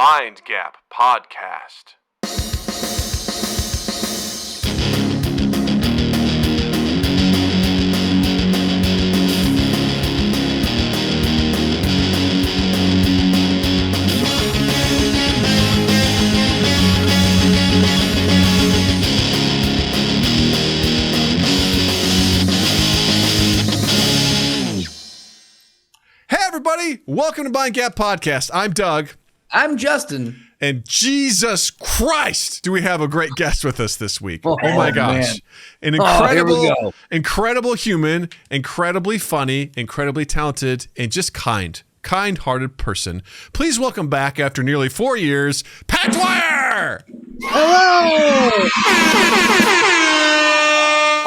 Mind Gap Podcast. Hey everybody, welcome to Mind Gap Podcast. I'm Doug. I'm Justin. And Jesus Christ, do we have a great guest with us this week. Oh my gosh. Man. An incredible human, incredibly funny, incredibly talented, and just kind-hearted person. Please welcome back after nearly 4 years, Pat Dwyer! Hello!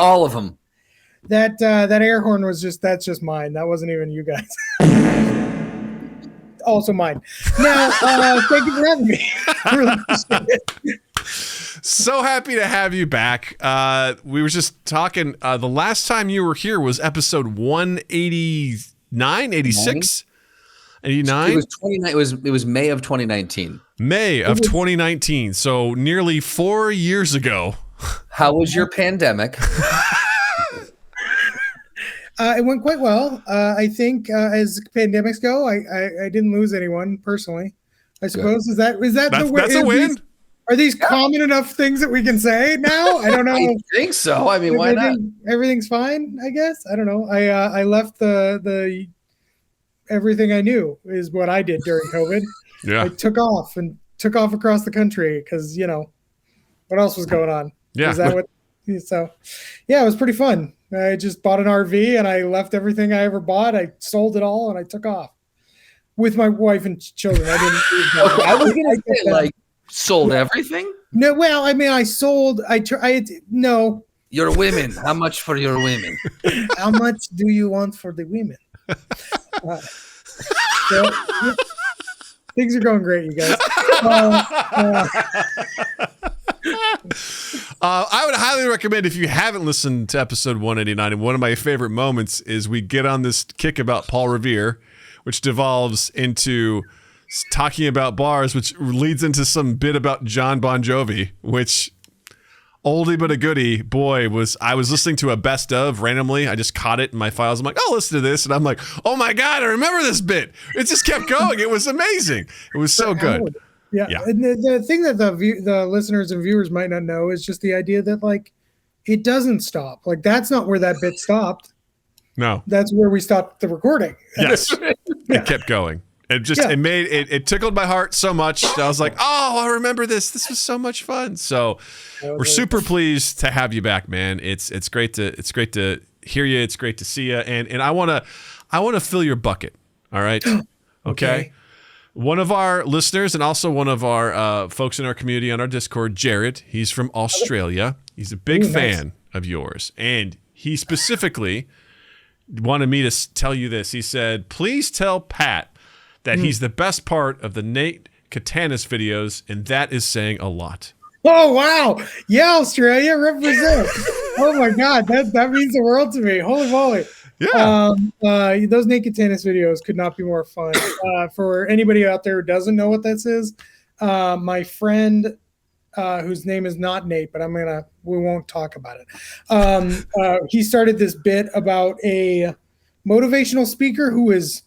All of them. That air horn was that's just mine. That wasn't even you guys. Also mine. Now, thank you for having me. I really appreciate it. So happy to have you back. We were just talking, the last time you were here was episode 189, 86? 89? It was 29. It was May of 2019. May of 2019. So nearly 4 years ago. How was your pandemic? It went quite well. I think as pandemics go, I didn't lose anyone personally. I suppose is that the way? That's a win. Are these common enough things that we can say now? I don't know. I think so. I mean, why not? Everything's fine, I guess. I don't know. I left the everything I knew is what I did during COVID. Yeah. I took off across the country because what else was going on? Yeah. Is that what? So, yeah, it was pretty fun. I just bought an RV and I left everything I ever bought. I sold it all and I took off with my wife and children. I didn't. Okay, I was going to say, like, sold everything? No, well, I mean, I sold. No. Your women. How much for your women? How much do you want for the women? So, things are going great, you guys. I would highly recommend, if you haven't listened to episode 189, and one of my favorite moments is we get on this kick about Paul Revere, which devolves into talking about bars, which leads into some bit about John Bon Jovi, which oldie but a goodie. Boy, I was listening to a best of randomly. I just caught it in my files. I'm like, oh, listen to this. And I'm like, oh my God, I remember this bit. It just kept going. It was amazing. It was so good. Yeah. And the thing that the listeners and viewers might not know is just the idea that, like, it doesn't stop. Like, that's not where that bit stopped. No. That's where we stopped the recording. Yes. It kept going. It tickled my heart so much. I was like, oh, I remember this. This was so much fun. So we're super pleased to have you back, man. It's great to hear you. It's great to see you. And I want to fill your bucket. All right. Okay. One of our listeners and also one of our folks in our community on our Discord, Jared, he's from Australia. He's a big fan of yours. And he specifically wanted me to tell you this. He said, please tell Pat that he's the best part of the Nate Catanus videos, and that is saying a lot. Oh, wow. Yeah, Australia, represent. Oh, my God. That means the world to me. Holy moly. Yeah. Those Nate Catanus videos could not be more fun. For anybody out there who doesn't know what this is, my friend, whose name is not Nate, but we won't talk about it. He started this bit about a motivational speaker who is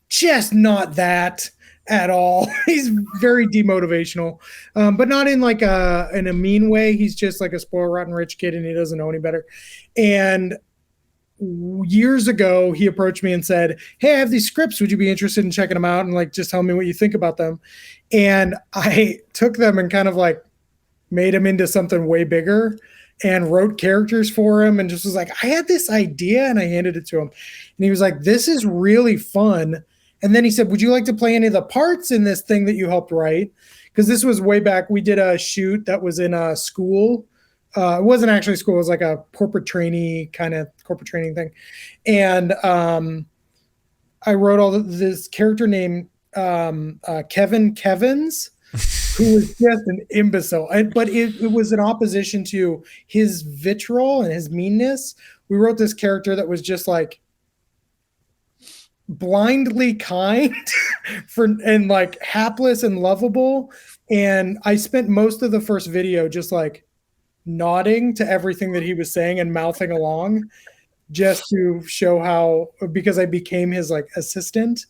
just not that at all. He's very demotivational, but not in like in a mean way. He's just like a spoiled, rotten rich kid, and he doesn't know any better. And years ago, he approached me and said, hey, I have these scripts. Would you be interested in checking them out? And like, just tell me what you think about them. And I took them and kind of like made them into something way bigger and wrote characters for him and just was like, I had this idea, and I handed it to him. And he was like, this is really fun. And then he said, would you like to play any of the parts in this thing that you helped write? Because this was way back. We did a shoot that was in a school. It wasn't actually school. It was like a corporate training thing. And I wrote this character named Kevin Kevins, who was just an imbecile. But it was in opposition to his vitriol and his meanness. We wrote this character that was just like blindly kind and like hapless and lovable. And I spent most of the first video just like nodding to everything that he was saying and mouthing along, just to show how, because I became his like assistant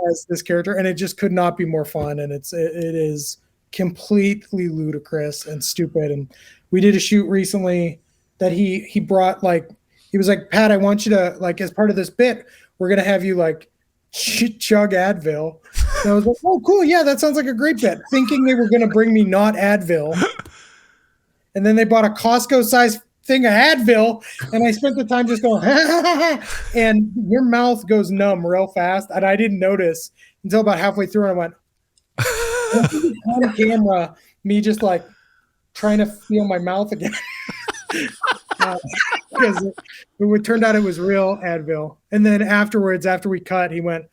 as this character, and it just could not be more fun. And it is completely ludicrous and stupid. And we did a shoot recently that he brought, like, he was like, Pat, I want you to, like, as part of this bit, we're going to have you like chug Advil. And I was like, oh, cool. Yeah, that sounds like a great bit. Thinking they were going to bring me not Advil. And then they bought a Costco sized thing of Advil, and I spent the time just going, and your mouth goes numb real fast. And I didn't notice until about halfway through, and I went, on camera, me just like trying to feel my mouth again. Because it turned out it was real Advil. And then afterwards, after we cut, he went,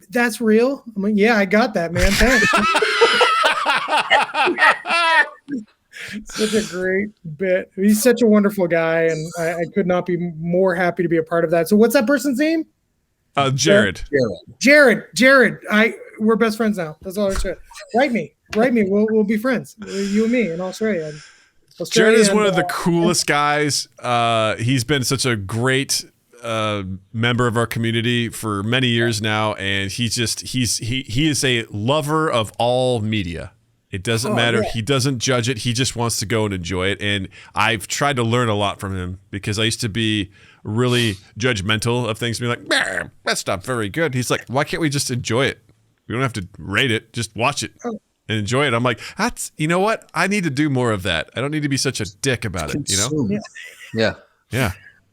that's real? I'm like, yeah, I got that, man. Thanks. Such a great bit. He's such a wonderful guy, and I could not be more happy to be a part of that. So what's that person's name? Jared. Jared. We're best friends now. That's all I said. Write me. We'll be friends. You and me in Australia. Jared is one of the coolest guys. He's been such a great member of our community for many years now, and he is a lover of all media. It doesn't matter. Yeah. He doesn't judge it. He just wants to go and enjoy it. And I've tried to learn a lot from him, because I used to be really judgmental of things, being like, that's not very good. He's like, why can't we just enjoy it? We don't have to rate it. Just watch it and enjoy it. I'm like, you know what? I need to do more of that. I don't need to be such a dick about it, you know? Yeah.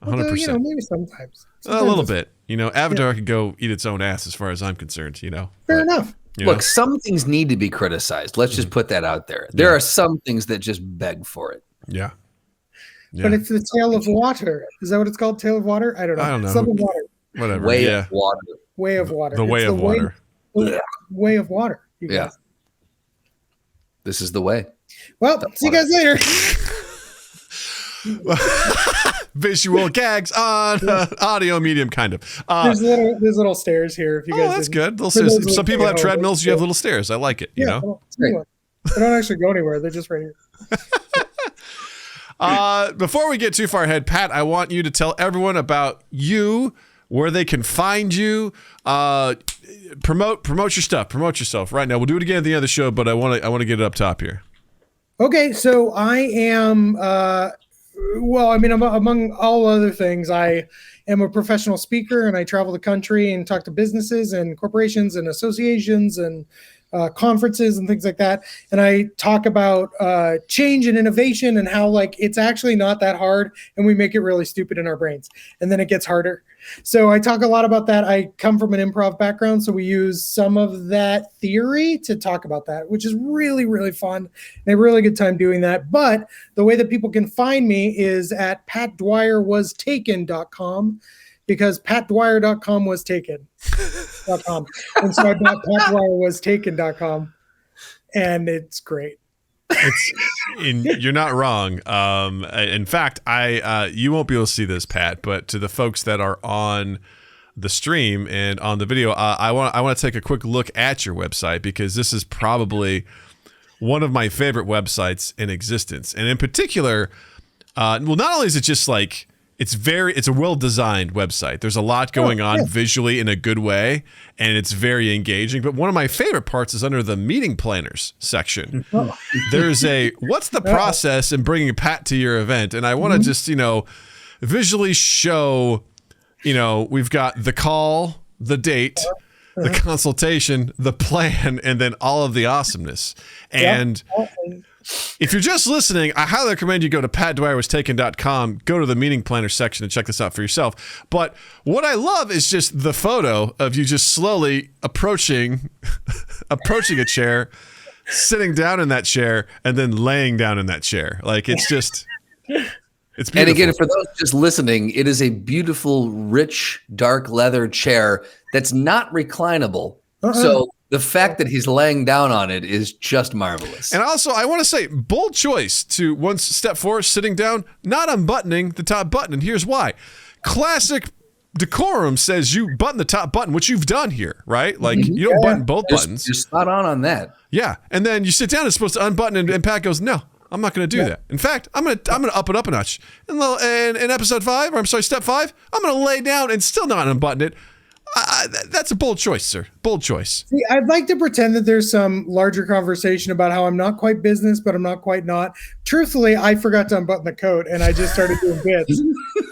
100%. Although, maybe sometimes a little bit. Avatar could go eat its own ass as far as I'm concerned, Fair enough. Look, some things need to be criticized. Let's just put that out there. There are some things that just beg for it. Yeah. But it's the Tale of Water. Is that what it's called? Tale of Water? I don't know. Something water. Whatever. Way of water. Way of water. The way of water. Way of water. Yeah. This is the way. Well, see you guys later. Visual gags on audio medium, kind of. There's little stairs here. If you guys, that's good. Little stairs. Some people have treadmills. You have little stairs. I like it. Yeah, they don't actually go anywhere. They're just right here. Before we get too far ahead, Pat, I want you to tell everyone about you, where they can find you. Promote your stuff. Promote yourself right now. We'll do it again at the end of the show, but I want to get it up top here. Okay, so I am. Among all other things, I am a professional speaker, and I travel the country and talk to businesses and corporations and associations and conferences and things like that. And I talk about change and innovation and how, like, it's actually not that hard, and we make it really stupid in our brains, and then it gets harder. So I talk a lot about that. I come from an improv background, so we use some of that theory to talk about that, which is really, really fun and a really good time doing that. But the way that people can find me is at patdwyerwastaken.com, because patdwyer.com was taken.com. And so I bought patdwyerwastaken.com, and it's great. You're not wrong. In fact, you won't be able to see this, Pat, but to the folks that are on the stream and on the video, I want to take a quick look at your website, because this is probably one of my favorite websites in existence. And in particular, not only is it just like, it's a well-designed website. There's a lot going on visually in a good way, and it's very engaging. But one of my favorite parts is under the meeting planners section. There's what's the process in bringing Pat to your event? And I want to just, visually show, we've got the call, the date, the consultation, the plan, and then all of the awesomeness. And if you're just listening, I highly recommend you go to patdwyerwastaken.com, go to the meeting planner section and check this out for yourself. But what I love is just the photo of you just slowly approaching a chair, sitting down in that chair, and then laying down in that chair. Like, it's just, it's beautiful. And again, for those just listening, it is a beautiful, rich, dark leather chair that's not reclinable. So the fact that he's laying down on it is just marvelous. And also, I want to say, bold choice to step forward, sitting down, not unbuttoning the top button. And here's why. Classic decorum says you button the top button, which you've done here, right? Like you don't button both buttons. You're spot on that. Yeah, and then you sit down. It's supposed to unbutton, and Pat goes, "No, I'm not going to do that. In fact, I'm going to up it up a notch. And in episode 5, or I'm sorry, step 5, I'm going to lay down and still not unbutton it." That's a bold choice, sir. Bold choice. See, I'd like to pretend that there's some larger conversation about how I'm not quite business, but I'm not quite not. Truthfully, I forgot to unbutton the coat, and I just started doing bits.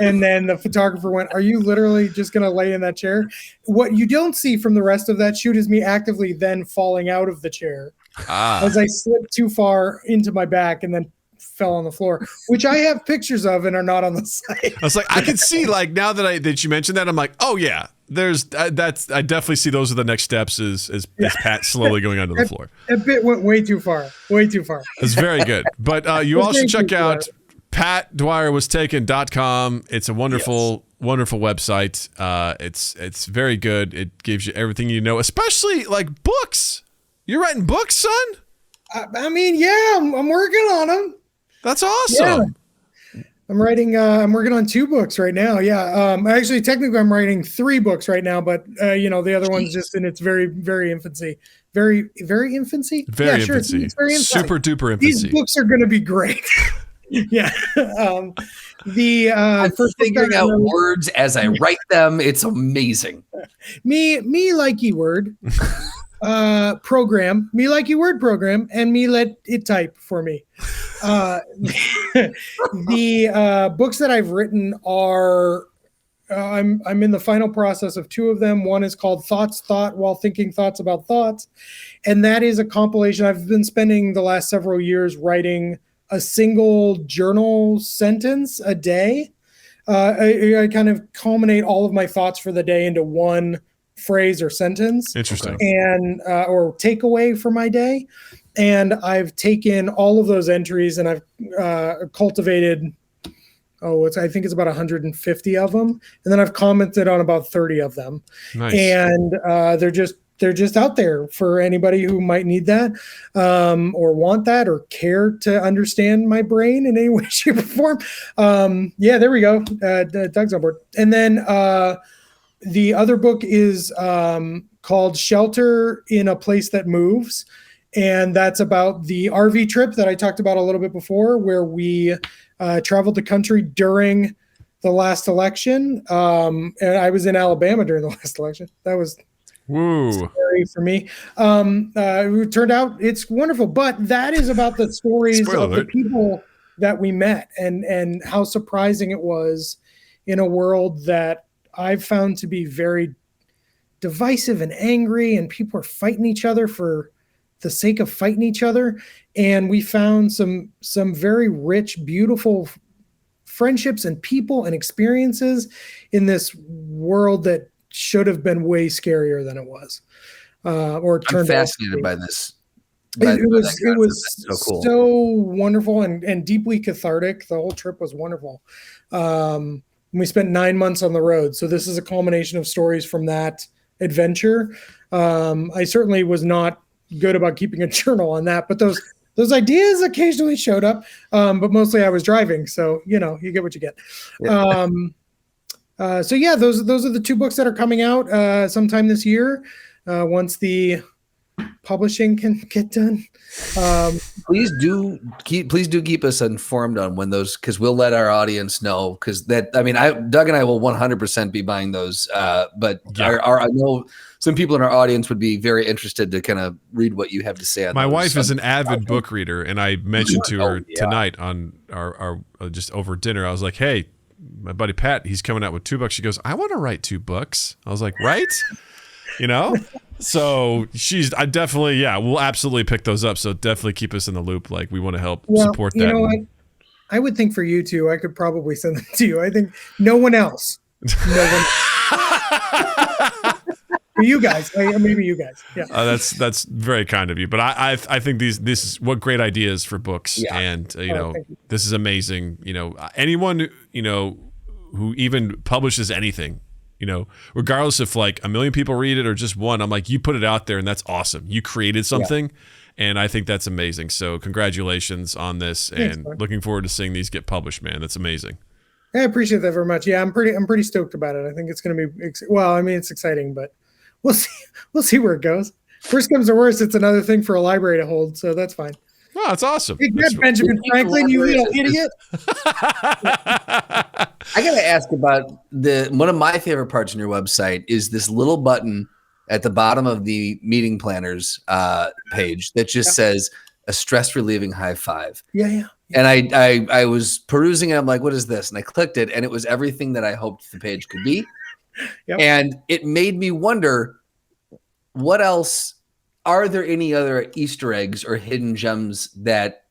And then the photographer went, "Are you literally just going to lay in that chair?" What you don't see from the rest of that shoot is me actively then falling out of the chair as I slipped too far into my back and then fell on the floor, which I have pictures of and are not on the site. I was like, I can see, like, now that you mentioned that, I'm like, oh yeah, I definitely see those are the next steps as Pat slowly going onto the floor. That bit went way too far. It's very good. But you all should check out PatDwyerWasTaken.com. It's a wonderful website. It's very good. It gives you everything you know, especially like books. You're writing books, son? I mean, yeah, I'm working on them. That's awesome. Yeah. I'm working on 2 books right now. Yeah. Actually, technically I'm writing 3 books right now, but the other one's just in its very, very infancy. Very infancy? Very yeah, sure. infancy. It's very infancy. Super duper infancy. These books are going to be great. Yeah. I'm figuring out words as I write them. It's amazing. Me likey word. Program me like you word program and me let it type for me. The books that I've written are I'm in the final process of 2 of them. One is called Thought While Thinking Thoughts About Thoughts, and that is a compilation. I've been spending the last several years writing a single journal sentence a day. I kind of culminate all of my thoughts for the day into one phrase or sentence. Interesting. And or takeaway for my day. And I've taken all of those entries and I've cultivated I think it's about 150 of them, and then I've commented on about 30 of them. Nice. And they're just out there for anybody who might need that, or want that, or care to understand my brain in any way, shape, or form. Yeah, there we go. Doug's on board. And then the other book is called Shelter in a Place That Moves. And that's about the RV trip that I talked about a little bit before, where we traveled the country during the last election. And I was in Alabama during the last election. That was scary for me. It turned out it's wonderful. But that is about the stories of the people that we met and how surprising it was in a world that I've found to be very divisive and angry, and people are fighting each other for the sake of fighting each other. And we found some very rich, beautiful friendships and people and experiences in this world that should have been way scarier than it was. Or turned I'm fascinated by this. It was so cool. So wonderful and deeply cathartic. The whole trip was wonderful. We spent 9 months on the road. So this is a culmination of stories from that adventure. I certainly was not good about keeping a journal on that, but those ideas occasionally showed up. But mostly I was driving. So, you get what you get. Yeah. So yeah, those are the 2 books that are coming out sometime this year. Once the publishing can get done. Please do keep us informed on when those, because we'll let our audience know. Because Doug and I will 100% be buying those. But yeah. I know some people in our audience would be very interested to kind of read what you have to say on My those. wife is an avid book reader, and I mentioned to her tonight on our just over dinner. I was like, "Hey, my buddy Pat, he's coming out with 2 books." She goes, "I want to write 2 books." I was like, "Right?" So I definitely, we'll absolutely pick those up. So definitely keep us in the loop. Like, we want to help support that. You know what? I would think for you two, I could probably send them to you. I think no one else. For you guys, maybe you guys. Yeah. That's very kind of you. But I think this is what great ideas for books. Yeah. And this is amazing. Anyone who even publishes anything, regardless if like 1 million people read it or just one, I'm like, you put it out there and that's awesome. You created something, and I think that's amazing. So congratulations on this. Thanks, and looking forward to seeing these get published, man. That's amazing. I appreciate that very much. Yeah, I'm pretty stoked about it. I think it's going to be well. I mean, it's exciting, but we'll see. We'll see where it goes. Worst comes to worst, it's another thing for a library to hold, so that's fine. Oh, that's awesome. Hey, Benjamin Franklin, you little idiot. I gotta ask about one of my favorite parts on your website is this little button at the bottom of the meeting planners page that just says a stress relieving high five. Yeah. And I was perusing it. I'm like, what is this? And I clicked it, and it was everything that I hoped the page could be. Yep. And it made me wonder, what else? Are there any other Easter eggs or hidden gems that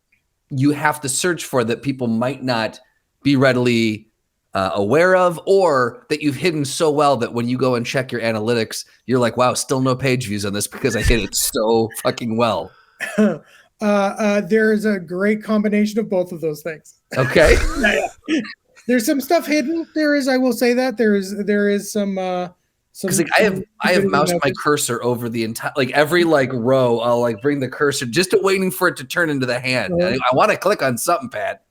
you have to search for that people might not be readily aware of, or that you've hidden so well that when you go and check your analytics, you're like, wow, still no page views on this because I hid it so fucking well? There's a great combination of both of those things. Okay. There's some stuff hidden. I will say that there is some. Because like I have moused my cursor over the entire, like every like row. I'll like bring the cursor just waiting for it to turn into the hand. I want to click on something, Pat.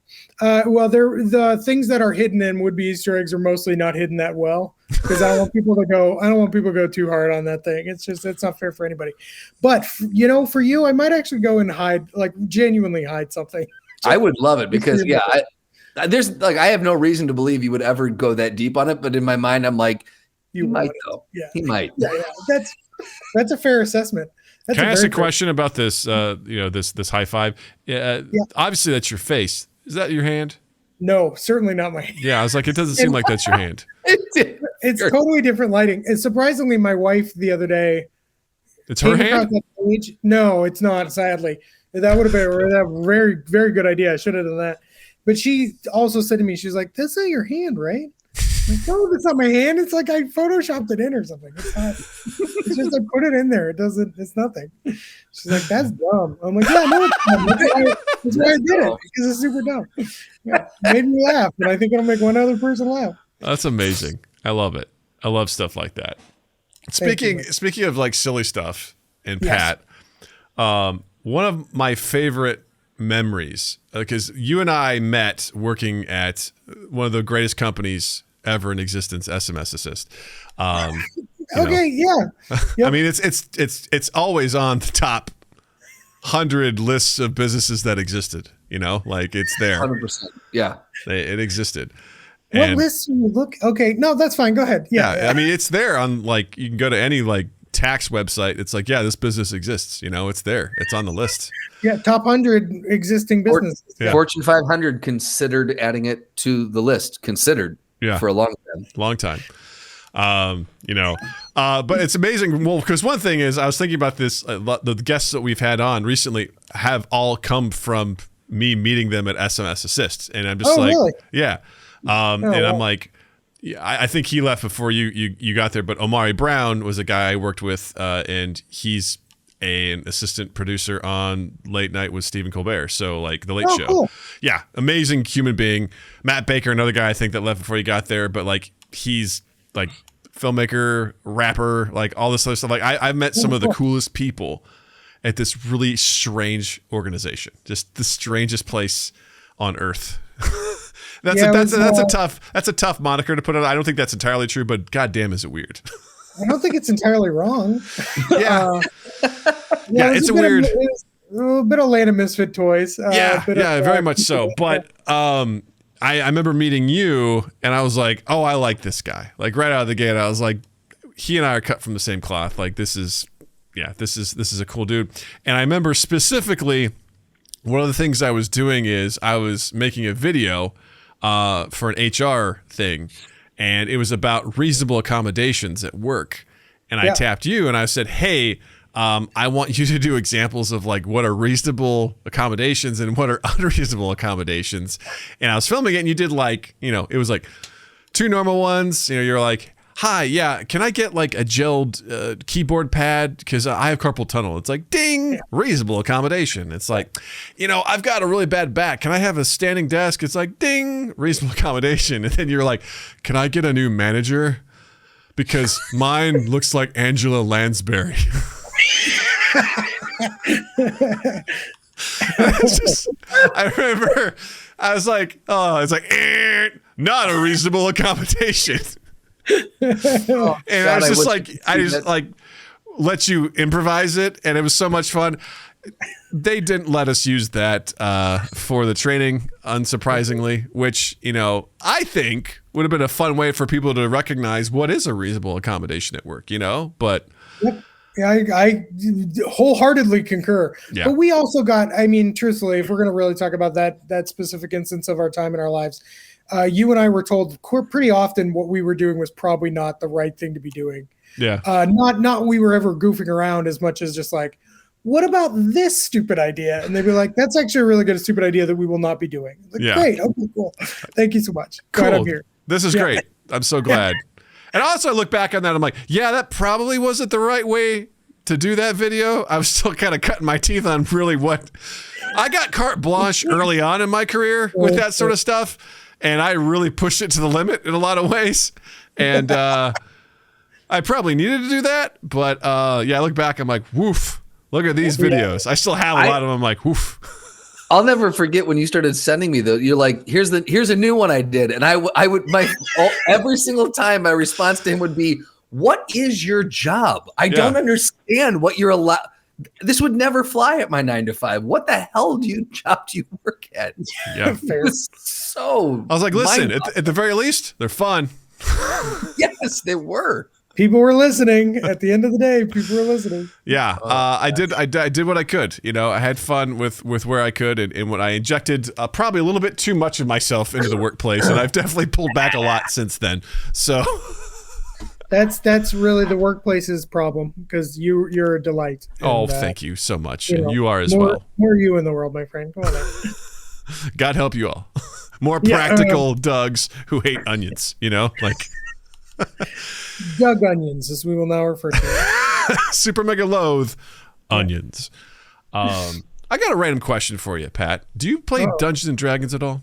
Well, the things that are hidden in would-be Easter eggs are mostly not hidden that well, because I don't want people to go too hard on that thing. It's not fair for anybody. But for you, I might actually go and genuinely hide something. I would love it because there's like, I have no reason to believe you would ever go that deep on it, but in my mind, I'm like, he might though. Yeah, he might. Yeah. That's a fair assessment. Can I ask a question about this? This high five. Obviously, that's your face. Is that your hand? No, certainly not my hand. Yeah, I was like, it doesn't seem like that's your hand. It's totally different lighting. And surprisingly, my wife the other day. It's her hand? No, it's not. Sadly, that would have been a very, very good idea. I should have done that. But she also said to me, she's like, "That's not your hand, right?" I'm like, no, that's not my hand. It's like I photoshopped it in or something. It's not. It's just I put it in there. It doesn't. It's nothing. She's like, "That's dumb." I'm like, "Yeah, no, it's dumb. That's why I did it, because it's super dumb." Yeah, it made me laugh, and I think it'll make one other person laugh. That's amazing. I love it. I love stuff like that. Speaking of like silly stuff, and Pat, one of my favorite memories, because you and I met working at one of the greatest companies ever in existence, SMS Assist. Okay, yeah. Yep. I mean, it's always on the top 100 lists of businesses that existed. Like it's there. 100%. Yeah, it existed. What lists you look? Okay, no, that's fine. Go ahead. Yeah. I mean, it's there on like you can go to any like tax website. It's like, yeah, this business exists. It's there. It's on the list. Yeah, top 100 existing businesses. Fortune 500 considered adding it to the list. Considered. Yeah. For a long time. But it's amazing. Well, because one thing is, I was thinking about this. The guests that we've had on recently have all come from me meeting them at SMS Assist, and I'm just really? Yeah. I'm like, I think he left before you got there. But Omari Brown was a guy I worked with, and he's an assistant producer on Late Night with Stephen Colbert. So like the Late Show. Cool. Yeah. Amazing human being. Matt Baker, another guy I think that left before you got there, but like he's like filmmaker, rapper, like all this other stuff. Like I've met some of the coolest people at this really strange organization. Just the strangest place on earth. That's a tough moniker to put on. I don't think that's entirely true, but goddamn, is it weird? I don't think it's entirely wrong. Yeah. It's a little bit of Land of Misfit Toys. Very much so. But I remember meeting you, and I was like, oh, I like this guy. Like right out of the gate, I was like, he and I are cut from the same cloth. Like this is a cool dude. And I remember specifically one of the things I was doing is I was making a video for an HR thing, and it was about reasonable accommodations at work. And I tapped you and I said, hey, I want you to do examples of like what are reasonable accommodations and what are unreasonable accommodations. And I was filming it, and you did like, it was like 2 normal ones. You're like, hi, yeah, can I get like a gelled keyboard pad? Because I have carpal tunnel. It's like, ding, reasonable accommodation. It's like, I've got a really bad back. Can I have a standing desk? It's like, ding, reasonable accommodation. And then you're like, can I get a new manager? Because mine looks like Angela Lansbury. I remember I was like, oh, it's like, not a reasonable accommodation. And God, I was just like let you improvise it, and it was so much fun. They didn't let us use that for the training, unsurprisingly, which, I think would have been a fun way for people to recognize what is a reasonable accommodation at work, but Yep. Yeah, I wholeheartedy concur. Yeah. But we also got, truthfully, if we're going to really talk about that specific instance of our time in our lives, you and I were told pretty often what we were doing was probably not the right thing to be doing. Yeah. Not we were ever goofing around as much as just like, what about this stupid idea? And they'd be like, that's actually a really good stupid idea that we will not be doing. Like, Yeah. Great. Okay, cool. Thank you so much. Cool. Glad I'm here. This is great. I'm so glad. And also I look back on that, I'm like, yeah, that probably wasn't the right way to do that video. I was still kind of cutting my teeth on really what I got carte blanche early on in my carear with that sort of stuff. And I really pushed it to the limit in a lot of ways. And I probably needed to do that. But I look back, I'm like, woof, look at these videos. I still have a lot of them. I'm like, woof. I'll never forget when you started sending me those. You're like, here's a new one I did. And I would every single time my response to him would be, what is your job? I don't understand what you're allowed. This would never fly at my 9 to 5. What the hell job do you work at? Yeah. Fair. So I was like, listen, at the very least, they're fun. Yes, they were. People were listening. At the end of the day, people were listening. Yeah, I did what I could. I had fun with where I could, and when I injected probably a little bit too much of myself into the workplace, and I've definitely pulled back a lot since then. So that's really the workplace's problem, because you're a delight. And, thank you so much, and you are as well. More you in the world, my friend. Come on now. God help you all. More practical Dougs who hate onions. Doug onions, as we will now refer to it. Super mega loathe onions. I got a random question for you, Pat. Do you play Dungeons and Dragons at all?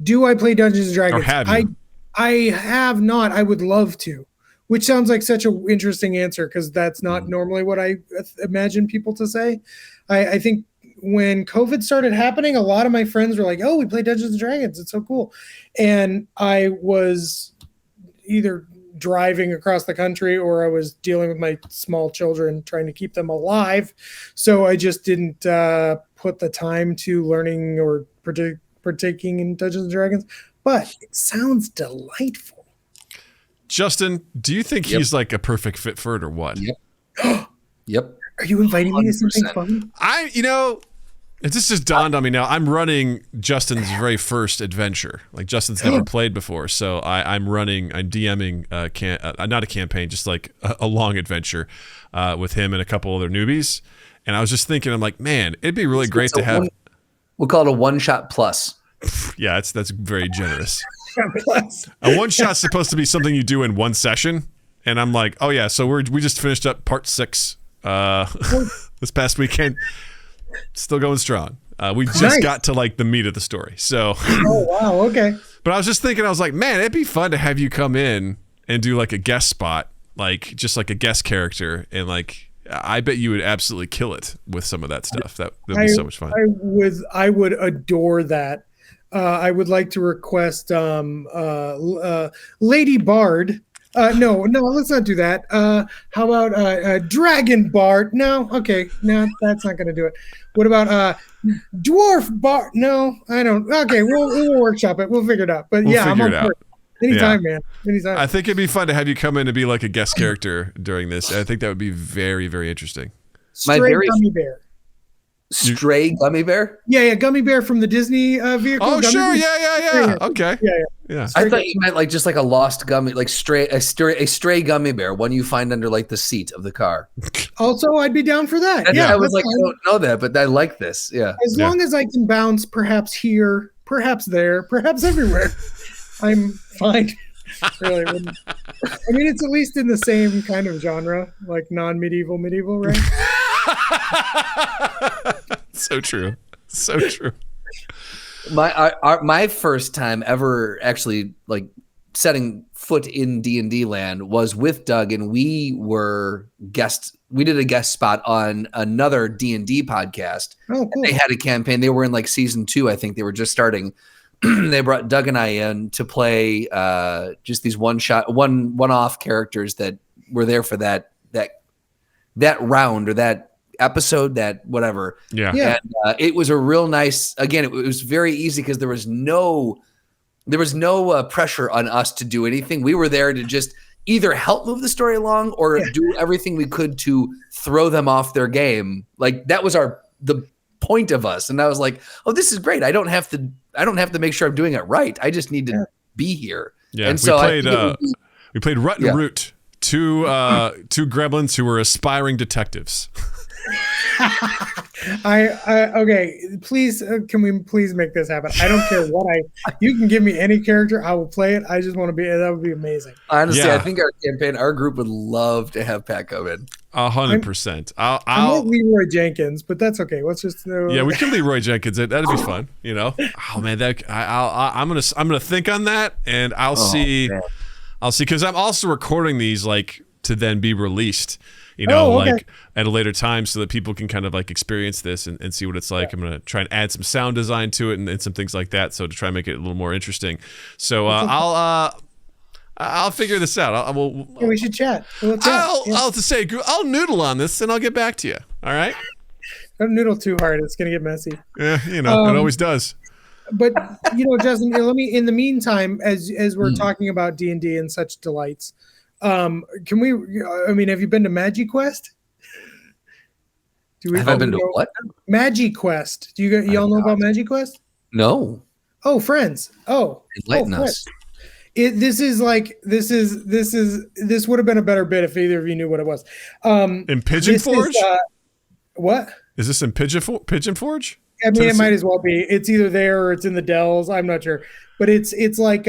Do I play Dungeons and Dragons? Or have you? I have not. I would love to, which sounds like such an interesting answer, because that's not normally what I imagine people to say. I think when COVID started happening, a lot of my friends were like, oh, we play Dungeons and Dragons. It's so cool. And I was either driving across the country or I was dealing with my small children, trying to keep them alive. So I just didn't put the time to learning or partaking in Dungeons and Dragons, but it sounds delightful. Justin, do you think he's like a perfect fit for it or what? Yep. Yep. Are you inviting me to something fun? It just dawned on me now. I'm running Justin's very first adventure. Like, Justin's never played before, so I'm DMing not a campaign, just like a long adventure with him and a couple other newbies. And I was just thinking, I'm like, man, it'd be really great to have. We'll call it a one-shot plus. Yeah, that's very generous. A one-shot's supposed to be something you do in one session, and I'm like, oh yeah, so we just finished up part 6 this past weekend. Still going strong. We just got to like the meat of the story. So oh wow, okay. But I was just thinking, I was like, man, it'd be fun to have you come in and do like a guest spot, like just like a guest character, and like I bet you would absolutely kill it with some of that stuff. That'd be so much fun. I would adore that. I would like to request Lady Bard. No, let's not do that. How about Dragon Bard? No, okay, no, that's not going to do it. What about Dwarf Bard? No, I don't. Okay, we'll workshop it. We'll figure it out. But we'll yeah, I'm on it out. board. Anytime, man. Anytime. I think it'd be fun to have you come in and be like a guest character during this. I think that would be very, very interesting. Gummy bear. Stray gummy bear? Yeah, gummy bear from the Disney vehicle. Oh, sure, yeah. Okay. Yeah. I thought you meant like just like a lost gummy, like a stray gummy bear, one you find under like the seat of the car. Also, I'd be down for that. And I was like, I don't know that, but I like this. Yeah. As long as I can bounce, perhaps here, perhaps there, perhaps everywhere, I'm fine. Really, I mean, it's at least in the same kind of genre, like non-medieval, right? So true. My first time ever actually like setting foot in D&D land was with Doug, and we did a guest spot on another D&D podcast. Oh, cool. They had a campaign. They were in like season 2, I think. They were just starting, they brought Doug and I in to play just these one-off characters that were there for that round or that episode, that whatever. Yeah. And it was a real nice. Again, it was very easy because there was no pressure on us to do anything. We were there to just either help move the story along or do everything we could to throw them off their game. Like that was the point of us. And I was like, oh, this is great. I don't have to make sure I'm doing it right. I just need to be here. Yeah. And so we played Rut and Root, two gremlins who were aspiring detectives. Okay, please, can we please make this happen? I don't care you can give me any character, I will play it. I just want to that would be amazing. Honestly, I think our group would love to have Pat come in. 100%. I'm like Leroy Jenkins, but that's okay. Let's just we can Leroy Jenkins it. That'd be fun, Oh man, I'm gonna think on that, and I'll see because I'm also recording these like to then be released. Like at a later time so that people can kind of like experience this and see what it's like. I'm going to try and add some sound design to it and some things like that. So to try and make it a little more interesting. So I'll figure this out. We should chat. I'll noodle on this and I'll get back to you. All right. Don't noodle too hard. It's going to get messy. Yeah. It always does. But Justin, let me, in the meantime, as we're talking about D&D and such delights, have you been to Magiquest? Have I been to what? Magiquest. Do y'all know about Magiquest? No. Oh, friends. Enlighten us. This would have been a better bit if either of you knew what it was. In Pigeon Forge? What? Is this in Pigeon Forge? I mean, it might as well be. It's either there or it's in the Dells. I'm not sure, but it's like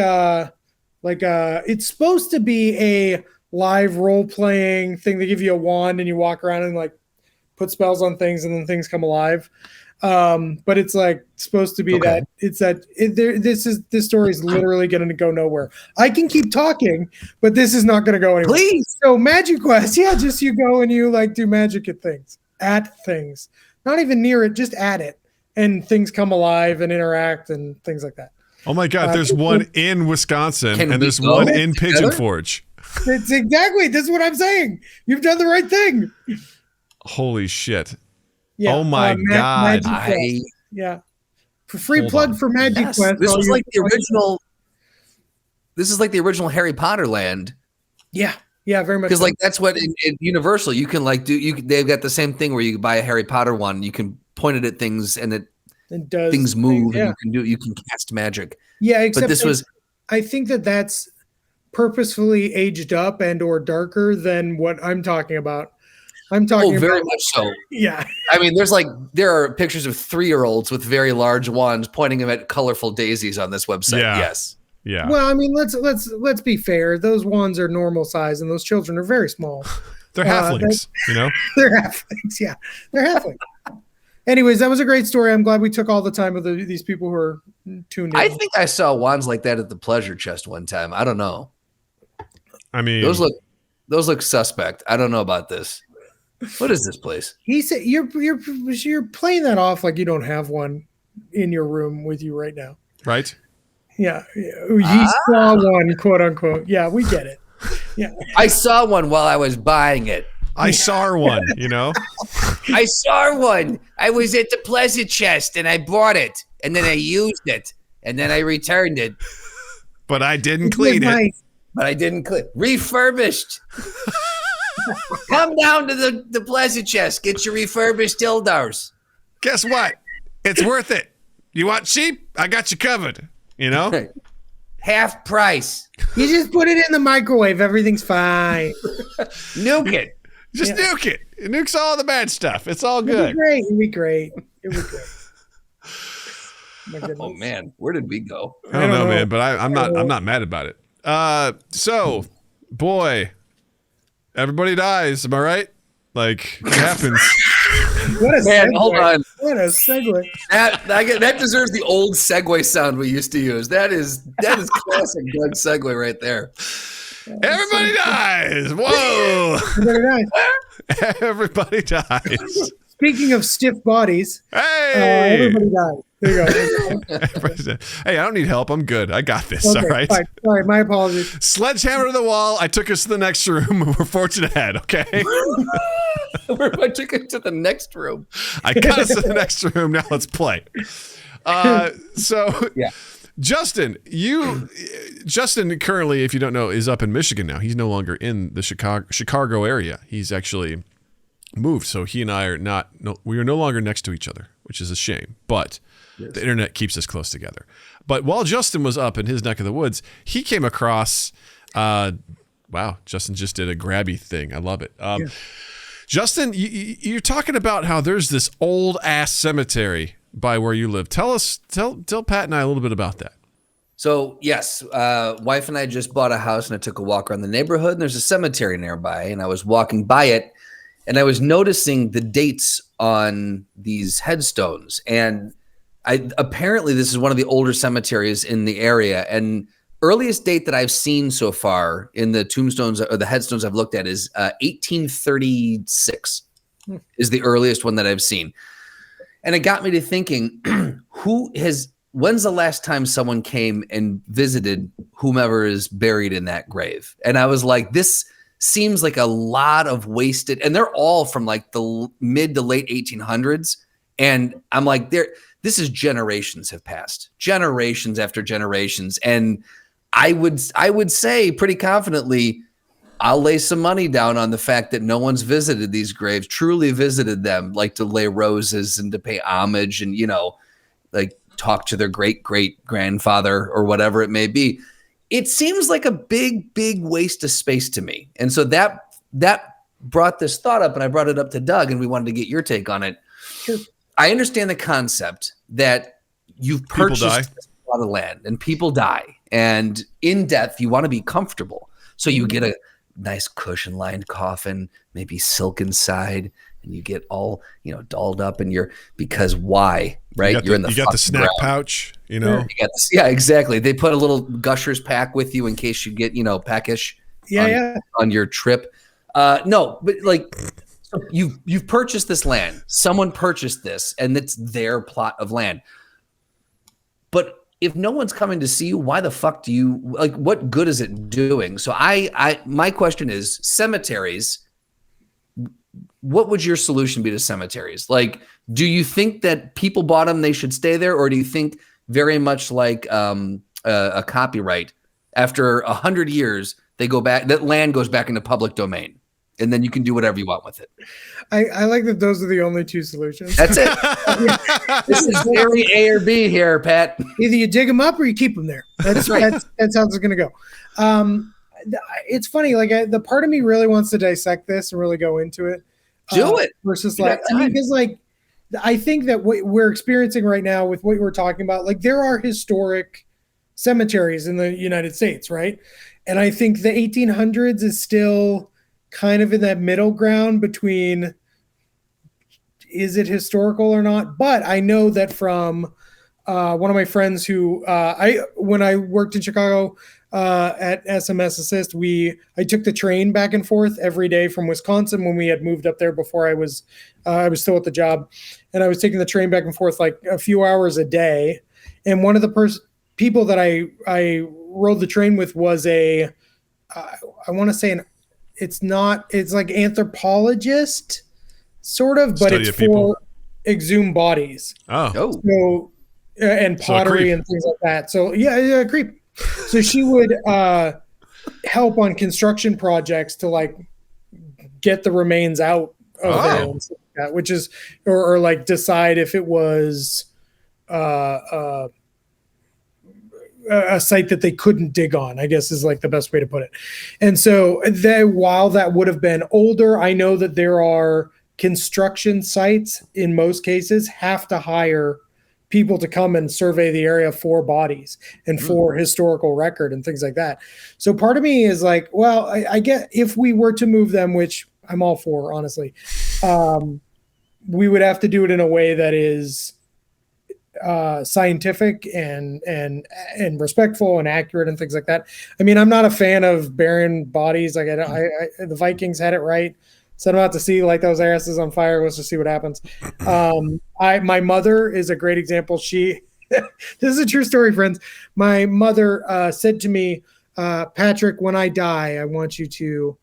it's supposed to be a live role playing thing. They give you a wand and you walk around and like put spells on things and then things come alive. But it's like supposed to be this story is literally going to go nowhere. I can keep talking, but this is not going to go anywhere. Please. So Magiquest, just you go and you like do magic at things, not even near it, just at it, and things come alive and interact and things like that. Oh my God! There's one in Wisconsin and there's one in Pigeon Forge. That's what I'm saying. You've done the right thing. Holy shit! Yeah. Oh my God! For free plug for Magiquest. Yes. This was like the original. This is like the original Harry Potter land. Yeah, very much. Because like that's what in Universal you can like do. They've got the same thing where you buy a Harry Potter one. You can point it at things and it does things move. And you can cast magic. Yeah, except I think that's purposefully aged up and or darker than what I'm talking about. I'm talking very about, much so. Yeah. I mean, there are pictures of 3-year-olds with very large wands pointing them at colorful daisies on this website. Yeah. Yes. Yeah. Well, I mean, let's be fair. Those wands are normal size and those children are very small. They're halflings, They're halflings. Yeah. They're halflings. Anyways, that was a great story. I'm glad we took all the time with these people who are tuned in. I think I saw wands like that at the Pleasure Chest one time. I don't know. I mean, those look suspect. I don't know about this. What is this place? He said you're playing that off like you don't have one in your room with you right now. Right? Yeah. He saw one, quote unquote. Yeah, we get it. Yeah. I saw one while I was buying it. I saw one, I saw one. I was at the Pleasure Chest and I bought it and then I used it and then I returned it. But I didn't clean it. Refurbished. Come down to the Pleasure Chest. Get your refurbished dildos. Guess what? It's worth it. You want cheap? I got you covered. Half price. You just put it in the microwave. Everything's fine. Nuke it. Just nuke it. It nukes all the bad stuff. It's all good. It'd be great. Oh man, where did we go? I don't know, man, but I'm not mad about it. So, boy, everybody dies. Am I right? Like, it happens. What a man! segue. Hold on. What a segue. That deserves the old segue sound we used to use. That is classic Doug segue right there. Everybody dies. Whoa. Everybody dies. Everybody dies. Speaking of stiff bodies, hey, everybody died. There you go. Hey, I don't need help. I'm good. I got this. Okay, all right. fine. Sorry, my apologies. Sledgehammer to the wall. I took us to the next room. We're forging ahead. Okay. I took it to the next room. I got us to the next room. Now let's play. So yeah. Justin currently, if you don't know, is up in Michigan now. He's no longer in the Chicago area. He's actually moved. So he and I are we are no longer next to each other, which is a shame. But the internet keeps us close together. But while Justin was up in his neck of the woods, he came across, wow, Justin just did a grabby thing. I love it. Justin, you're talking about how there's this old ass cemetery by where you live. Tell Pat and I a little bit about that. So yes, wife and I just bought a house, and I took a walk around the neighborhood, and there's a cemetery nearby, and I was walking by it, and I was noticing the dates on these headstones, and apparently this is one of the older cemeteries in the area, and earliest date that I've seen so far in the tombstones or the headstones I've looked at is 1836 is the earliest one that I've seen. And it got me to thinking, when's the last time someone came and visited whomever is buried in that grave? And I was like, this seems like a lot of wasted, and they're all from like the mid to late 1800s. And I'm like, this is generations have passed, generations after generations. And I would say pretty confidently, I'll lay some money down on the fact that no one's visited these graves, truly visited them, like to lay roses and to pay homage and, like talk to their great-great-grandfather or whatever it may be. It seems like a big, big waste of space to me. And so that brought this thought up, and I brought it up to Doug, and we wanted to get your take on it. Sure. I understand the concept that you've purchased a lot of land and people die. And in death, you want to be comfortable. So you get a nice cushion-lined coffin, maybe silk inside, and you get all, dolled up, and because why, right? You got the snack pouch, You got this, yeah, exactly. They put a little Gushers pack with you in case you get, packish on your trip. No, but like, so you've purchased this land. Someone purchased this, and it's their plot of land. But if no one's coming to see you, why the fuck do you like? What good is it doing? So my question is, cemeteries. What would your solution be to cemeteries? Like, do you think that people bought them, they should stay there, or do you think very much like a copyright? After 100 years, they go back. That land goes back into public domain. And then you can do whatever you want with it. I like that those are the only two solutions. That's it. This is very A or B here, Pat. Either you dig them up or you keep them there. That's right. That's how it's going to go. It's funny. Like the part of me really wants to dissect this and really go into it. Do it. Versus because I think that what we're experiencing right now with what we're talking about, like there are historic cemeteries in the United States, right? And I think the 1800s is still kind of in that middle ground between is it historical or not? But I know that from one of my friends who when I worked in Chicago at SMS Assist, I took the train back and forth every day from Wisconsin when we had moved up there before I was still at the job, and I was taking the train back and forth like a few hours a day. And one of the people that I rode the train with was I want to say it's like anthropologist sort of, but it's for exhumed bodies. Oh. So, and pottery and things like that. So yeah, creep. So she would help on construction projects to like get the remains out of there, and stuff like that, which is, or like decide if it was a site that they couldn't dig on, I guess is like the best way to put it. And so while that would have been older, I know that there are construction sites in most cases have to hire people to come and survey the area for bodies and for historical record and things like that. So part of me is like, well, I get if we were to move them, which I'm all for, honestly, we would have to do it in a way that is scientific and respectful and accurate and things like that. I mean, I'm not a fan of burying bodies. Like the Vikings had it right. Send them out to sea, light those asses on fire. Let's just see what happens. My mother is a great example. This is a true story, friends. My mother said to me, Patrick, when I die, I want you to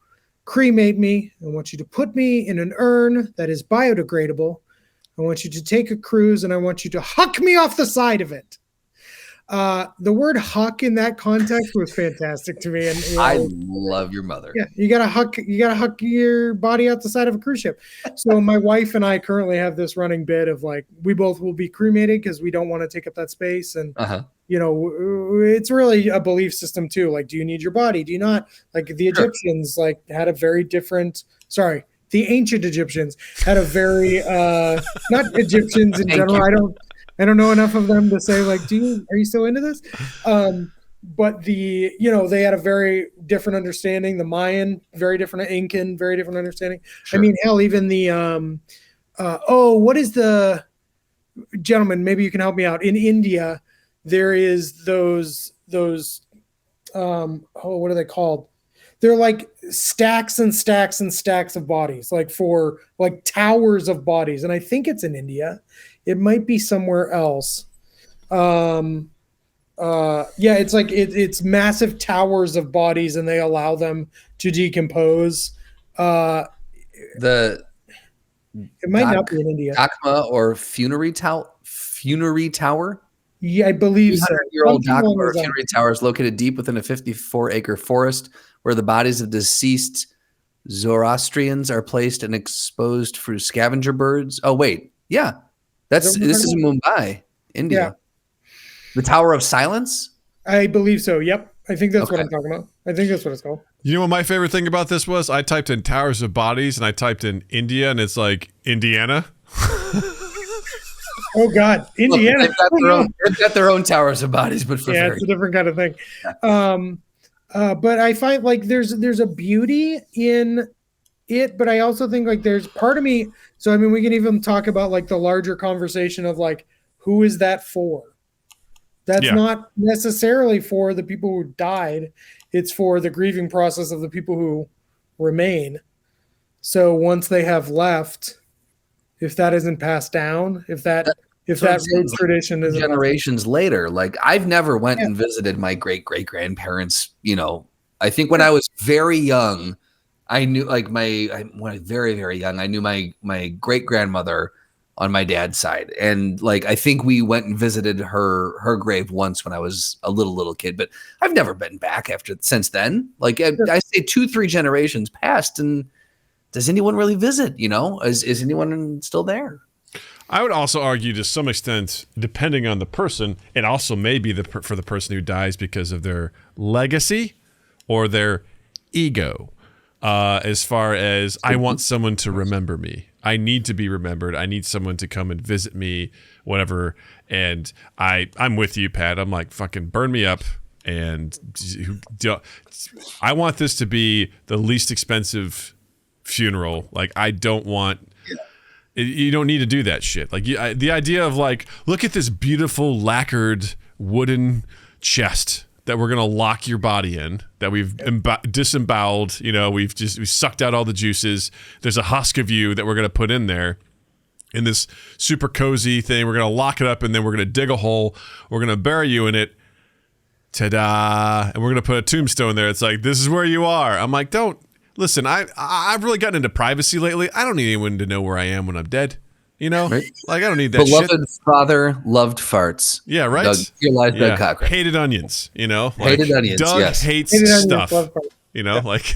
cremate me. I want you to put me in an urn that is biodegradable. I want you to take a cruise, and I want you to huck me off the side of it. The word huck in that context was fantastic to me. And I love your mother. Yeah, you gotta huck your body out the side of a cruise ship. So my wife and I currently have this running bit of like, we both will be cremated because we don't want to take up that space. And it's really a belief system too. Like, do you need your body? Do you not? Like the Egyptians had a very different, the ancient Egyptians had a very not Egyptians in general. I don't know enough of them to say like, are you still into this? But they had a very different understanding. The Mayan, very different. Incan, very different understanding. Sure. I mean, hell, even the what is the gentleman? Maybe you can help me out. In India, there is those what are they called? They're like stacks and stacks and stacks of bodies, like for like towers of bodies. And I think it's in India. It might be somewhere else. It's like it's massive towers of bodies, and they allow them to decompose. It might not be in India. Dakma or funerary tower. Yeah, I believe so. 200-year-old Dakma or funerary tower is located deep within a 54-acre forest where the bodies of deceased Zoroastrians are placed and exposed for scavenger birds. Oh wait, yeah, this is in Mumbai, India. Yeah. The Tower of Silence? I believe so. Yep. I think that's what I'm talking about. I think that's what it's called. You know what my favorite thing about this was? I typed in towers of bodies and I typed in India, and it's like Indiana. Oh God, Indiana. Look, they've got their own towers of bodies, but for it's a different kind of thing. But I find like there's a beauty in it, but I also think like there's part of me. So I mean, we can even talk about like the larger conversation of like, who is that for? That's not necessarily for the people who died. It's for the grieving process of the people who remain. So once they have left, if that isn't passed down, if that tradition isn't generations later, like I've never went and visited my great-great-grandparents. I think when I was very young, I knew when I was very, very young, I knew my great-grandmother on my dad's side. And like, I think we went and visited her grave once when I was a little kid, but I've never been back since then. Like I say 2-3 generations passed, and does anyone really visit? Is anyone still there? I would also argue to some extent, depending on the person, it also may be for the person who dies because of their legacy or their ego. As far as I want someone to remember me. I need to be remembered. I need someone to come and visit me, whatever. And I'm with you, Pat. I'm like, fucking burn me up. And I want this to be the least expensive funeral. Like, I don't want... You don't need to do that shit. Like the idea of like, look at this beautiful lacquered wooden chest that we're gonna lock your body in, that we've disemboweled. We sucked out all the juices. There's a husk of you that we're gonna put in there, in this super cozy thing. We're gonna lock it up, and then we're gonna dig a hole. We're gonna bury you in it. Ta-da! And we're gonna put a tombstone there. It's like, this is where you are. I'm like, don't listen. I've really gotten into privacy lately. I don't need anyone to know where I am when I'm dead. Right? Like, I don't need that Beloved shit. Father loved farts. Yeah, right? Doug Cochran. Hated onions, Like, hated onions, Doug hates stuff, like...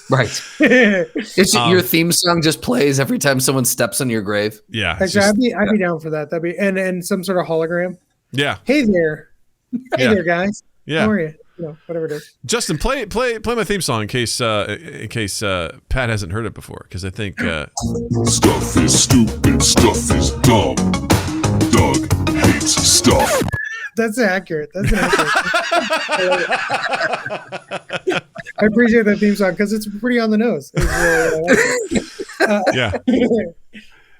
Right. It's your theme song just plays every time someone steps on your grave. Yeah. Actually, I'd be down for that. That'd be and some sort of hologram. Yeah. Hey there. Hey there, guys. Yeah. How are you? Whatever it is. Justin, play my theme song in case Pat hasn't heard it before, because I think stuff is stupid, stuff is dumb. Doug hates stuff. That's accurate. I appreciate that theme song because it's pretty on the nose. Yeah.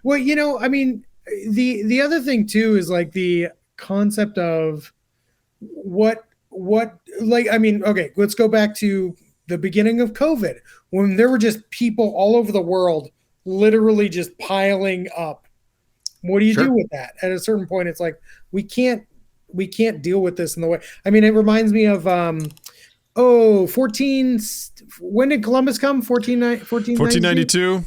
Well, I mean, the other thing too is like the concept of what like, I mean, okay, let's go back to the beginning of COVID, when there were just people all over the world literally just piling up. What do you do with that? At a certain point, it's like, we can't deal with this in the way. I mean, it reminds me of, 14, when did Columbus come? 1492?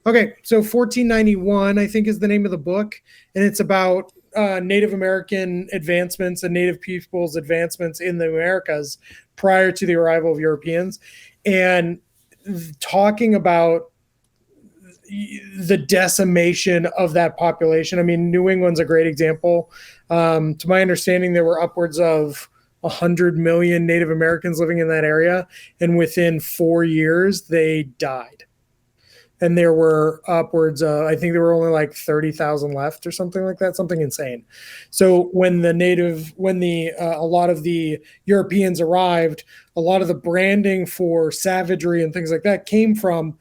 Okay, so 1491, I think, is the name of the book, and it's about Native American advancements and Native people's advancements in the Americas prior to the arrival of Europeans, and talking about the decimation of that population. I mean, New England's a great example. To my understanding, there were upwards of 100 million Native Americans living in that area, and within 4 years, they died. And there were upwards, I think there were only like 30,000 left or something like that, something insane. So when a lot of the Europeans arrived, a lot of the branding for savagery and things like that came from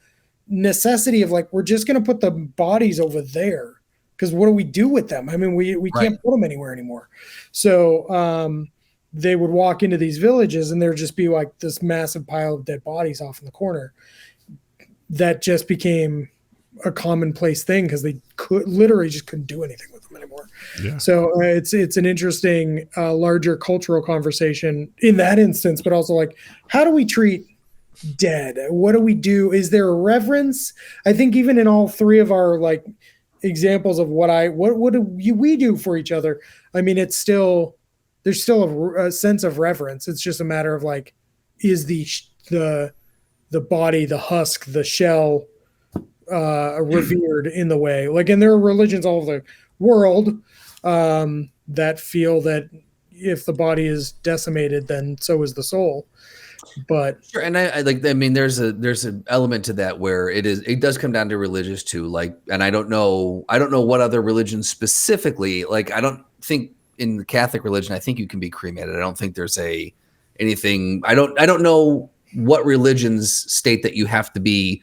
necessity of like, we're just going to put the bodies over there, because what do we do with them? I mean, we can't put them anywhere anymore. So they would walk into these villages and there'd just be like this massive pile of dead bodies off in the corner. That just became a commonplace thing because they literally just couldn't do anything with them anymore. Yeah. So it's an interesting larger cultural conversation in that instance, but also like, how do we treat dead? What do we do? Is there a reverence? I think even in all three of our like examples of what do we do for each other? I mean, there's still a sense of reverence. It's just a matter of like, is the body, the husk, the shell, revered in the way. Like, and there are religions all over the world that feel that if the body is decimated, then so is the soul. But sure, and I mean, there's an element to that where it does come down to religious too. Like, and I don't know what other religions specifically. Like, I don't think in the Catholic religion, I think you can be cremated. I don't think there's anything. I don't know what religions state that you have to be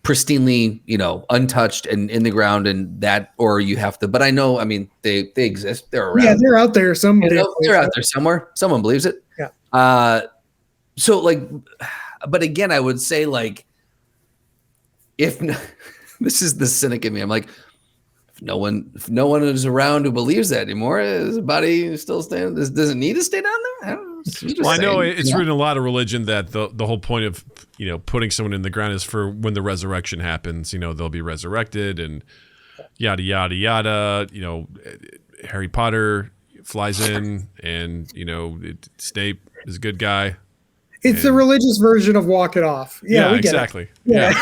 pristinely, untouched and in the ground and that, or you have to, but I know, I mean, they exist. They're around. Yeah, they're out there. They're out there somewhere. Someone believes it. Yeah. So like, but again, I would say like, if this is the cynic in me, I'm like, if no one is around who believes that anymore, is the body still staying? Does it need to stay down there? I don't know. Well, I know it's written in a lot of religion that the whole point of putting someone in the ground is for when the resurrection happens. They'll be resurrected and yada yada yada. Harry Potter flies in and Snape is a good guy. It's the religious version of walk it off. Yeah, we get exactly. It. Yeah,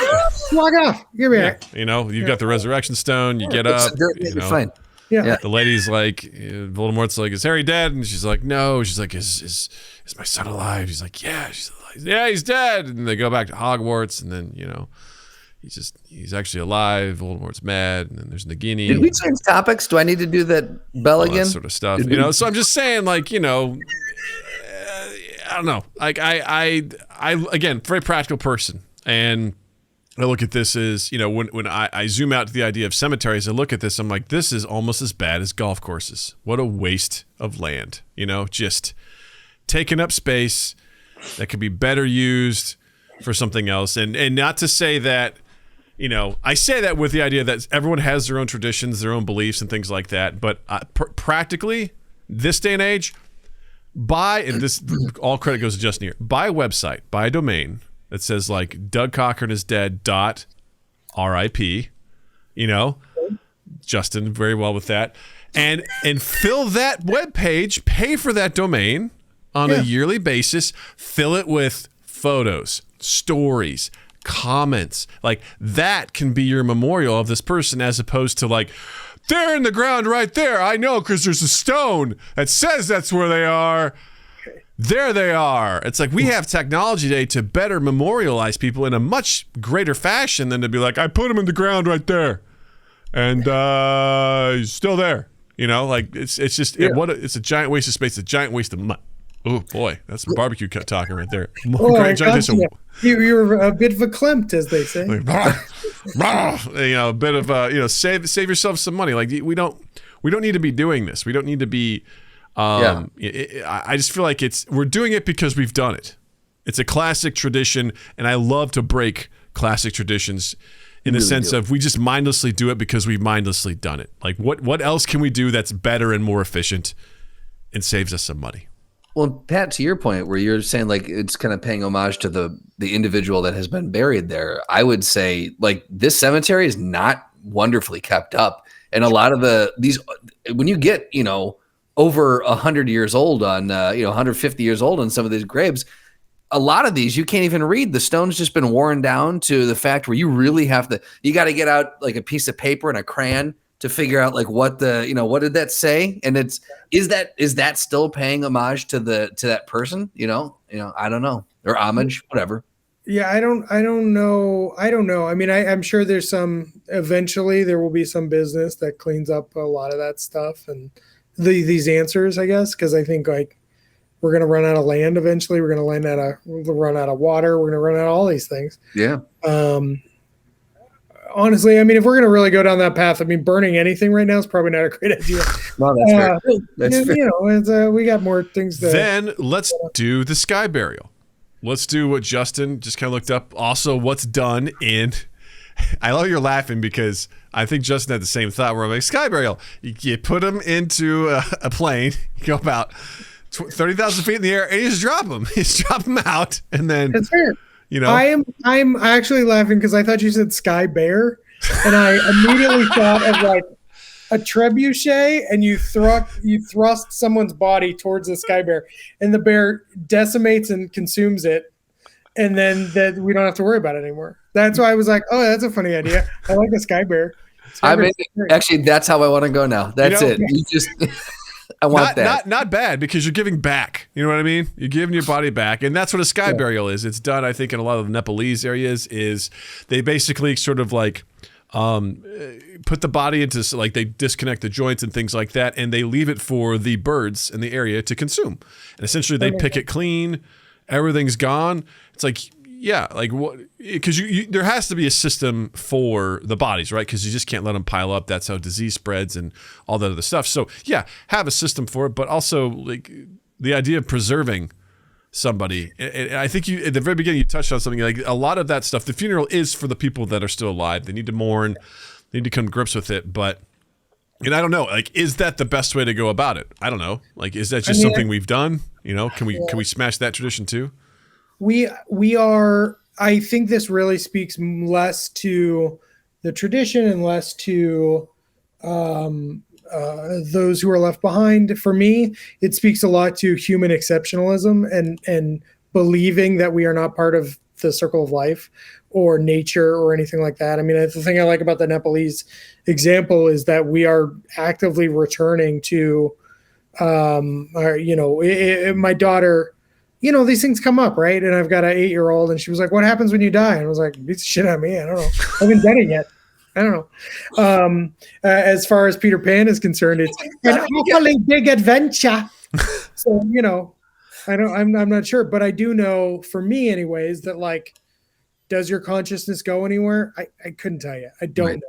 walk it off. Give me back. You've got the resurrection stone. You get up. You're fine. Yeah. The lady's like, Voldemort's like, is Harry dead? And she's like, no. She's like, is my son alive? She's like, yeah. She's like, yeah, he's dead. And they go back to Hogwarts, and then he's actually alive. Voldemort's mad, and then there's Nagini. Did we change topics? Do I need to do that bell again? That sort of stuff. So I'm just saying, like, I don't know. Like I again, very practical person, and I look at this as, when I zoom out to the idea of cemeteries, I look at this, I'm like, this is almost as bad as golf courses. What a waste of land, just taking up space that could be better used for something else. And not to say that, I say that with the idea that everyone has their own traditions, their own beliefs and things like that. But practically, this day and age, and this all credit goes to Justin here, buy a website, buy a domain that says like Doug Cochran is dead .RIP, Justin very well with that, and fill that web page, pay for that domain on a yearly basis, fill it with photos, stories, comments. Like, that can be your memorial of this person, as opposed to like, they're in the ground right there. I know, because there's a stone that says that's where they are. There they are. It's like, we have technology today to better memorialize people in a much greater fashion than to be like, I put him in the ground right there, and he's still there. Like, it's just it's a giant waste of space, a giant waste of money. Oh boy, that's some barbecue talking right there. You were a bit of a Klimt, as they say. Like, a bit of save yourself some money. Like, we don't need to be doing this. We don't need to be. I just feel like we're doing it because we've done it. It's a classic tradition, and I love to break classic traditions in the sense of we just mindlessly do it because we've mindlessly done it. Like what else can we do that's better and more efficient and saves us some money? Well, Pat, to your point where you're saying like it's kind of paying homage to the individual that has been buried there, I would say like this cemetery is not wonderfully kept up. And a lot of these, when you get, over 100 years old on, 150 years old on some of these graves, a lot of these you can't even read. The stone's just been worn down to the fact where you really have to, you got to get out like a piece of paper and a crayon to figure out like what what did that say? And is that still paying homage to that person? I don't know, or homage, whatever. Yeah, I don't know. I mean, I'm sure there's eventually there will be some business that cleans up a lot of that stuff and these answers, I guess, because I think like we're going to run out of land eventually. We're going to run out of water. We're going to run out of all these things. Yeah. Honestly, I mean, if we're going to really go down that path, I mean, burning anything right now is probably not a great idea. No, that's fair. That's fair. We got more things to. Then let's do the sky burial. Let's do what Justin just kind of looked up. Also, what's done in. I love you're laughing because I think Justin had the same thought where I'm like, sky burial. You put them into a plane, you go about 30,000 feet in the air, and you just drop them. You just drop them out, and then. That's fair. I'm actually laughing because I thought you said sky bear, and I immediately thought of like a trebuchet, and you thrust someone's body towards the sky bear, and the bear decimates and consumes it, and then that we don't have to worry about it anymore. That's why I was like, oh, that's a funny idea. I like a sky bear. Actually, that's how I want to go now. That's it. You just. I want that. Not bad because you're giving back. You know what I mean? You're giving your body back. And that's what a sky burial is. It's done, I think, in a lot of Nepalese areas is they basically sort of like put the body into, like they disconnect the joints and things like that, and they leave it for the birds in the area to consume. And essentially they pick it clean. Everything's gone. It's like, yeah, like what? Because there has to be a system for the bodies, right? Because you just can't let them pile up. That's how disease spreads and all that other stuff. So yeah, have a system for it, but also like the idea of preserving somebody. And I think you at the very beginning you touched on something like a lot of that stuff. The funeral is for the people that are still alive. They need to mourn. They need to come to grips with it. But and I don't know, like, is that the best way to go about it? I don't know. Like, is that just something we've done? Can we smash that tradition too? We are. I think this really speaks less to the tradition and less to those who are left behind. For me, it speaks a lot to human exceptionalism and believing that we are not part of the circle of life or nature or anything like that. I mean, the thing I like about the Nepalese example is that we are actively returning to, my daughter. These things come up, right? And I've got an 8-year-old, and she was like, "What happens when you die?" And I was like, "Beats the shit out of me. I don't know. I haven't done it yet. I don't know." As far as Peter Pan is concerned, it's an awfully big adventure. So I'm not sure, but I do know, for me, anyways, that like, does your consciousness go anywhere? I couldn't tell you. I don't know.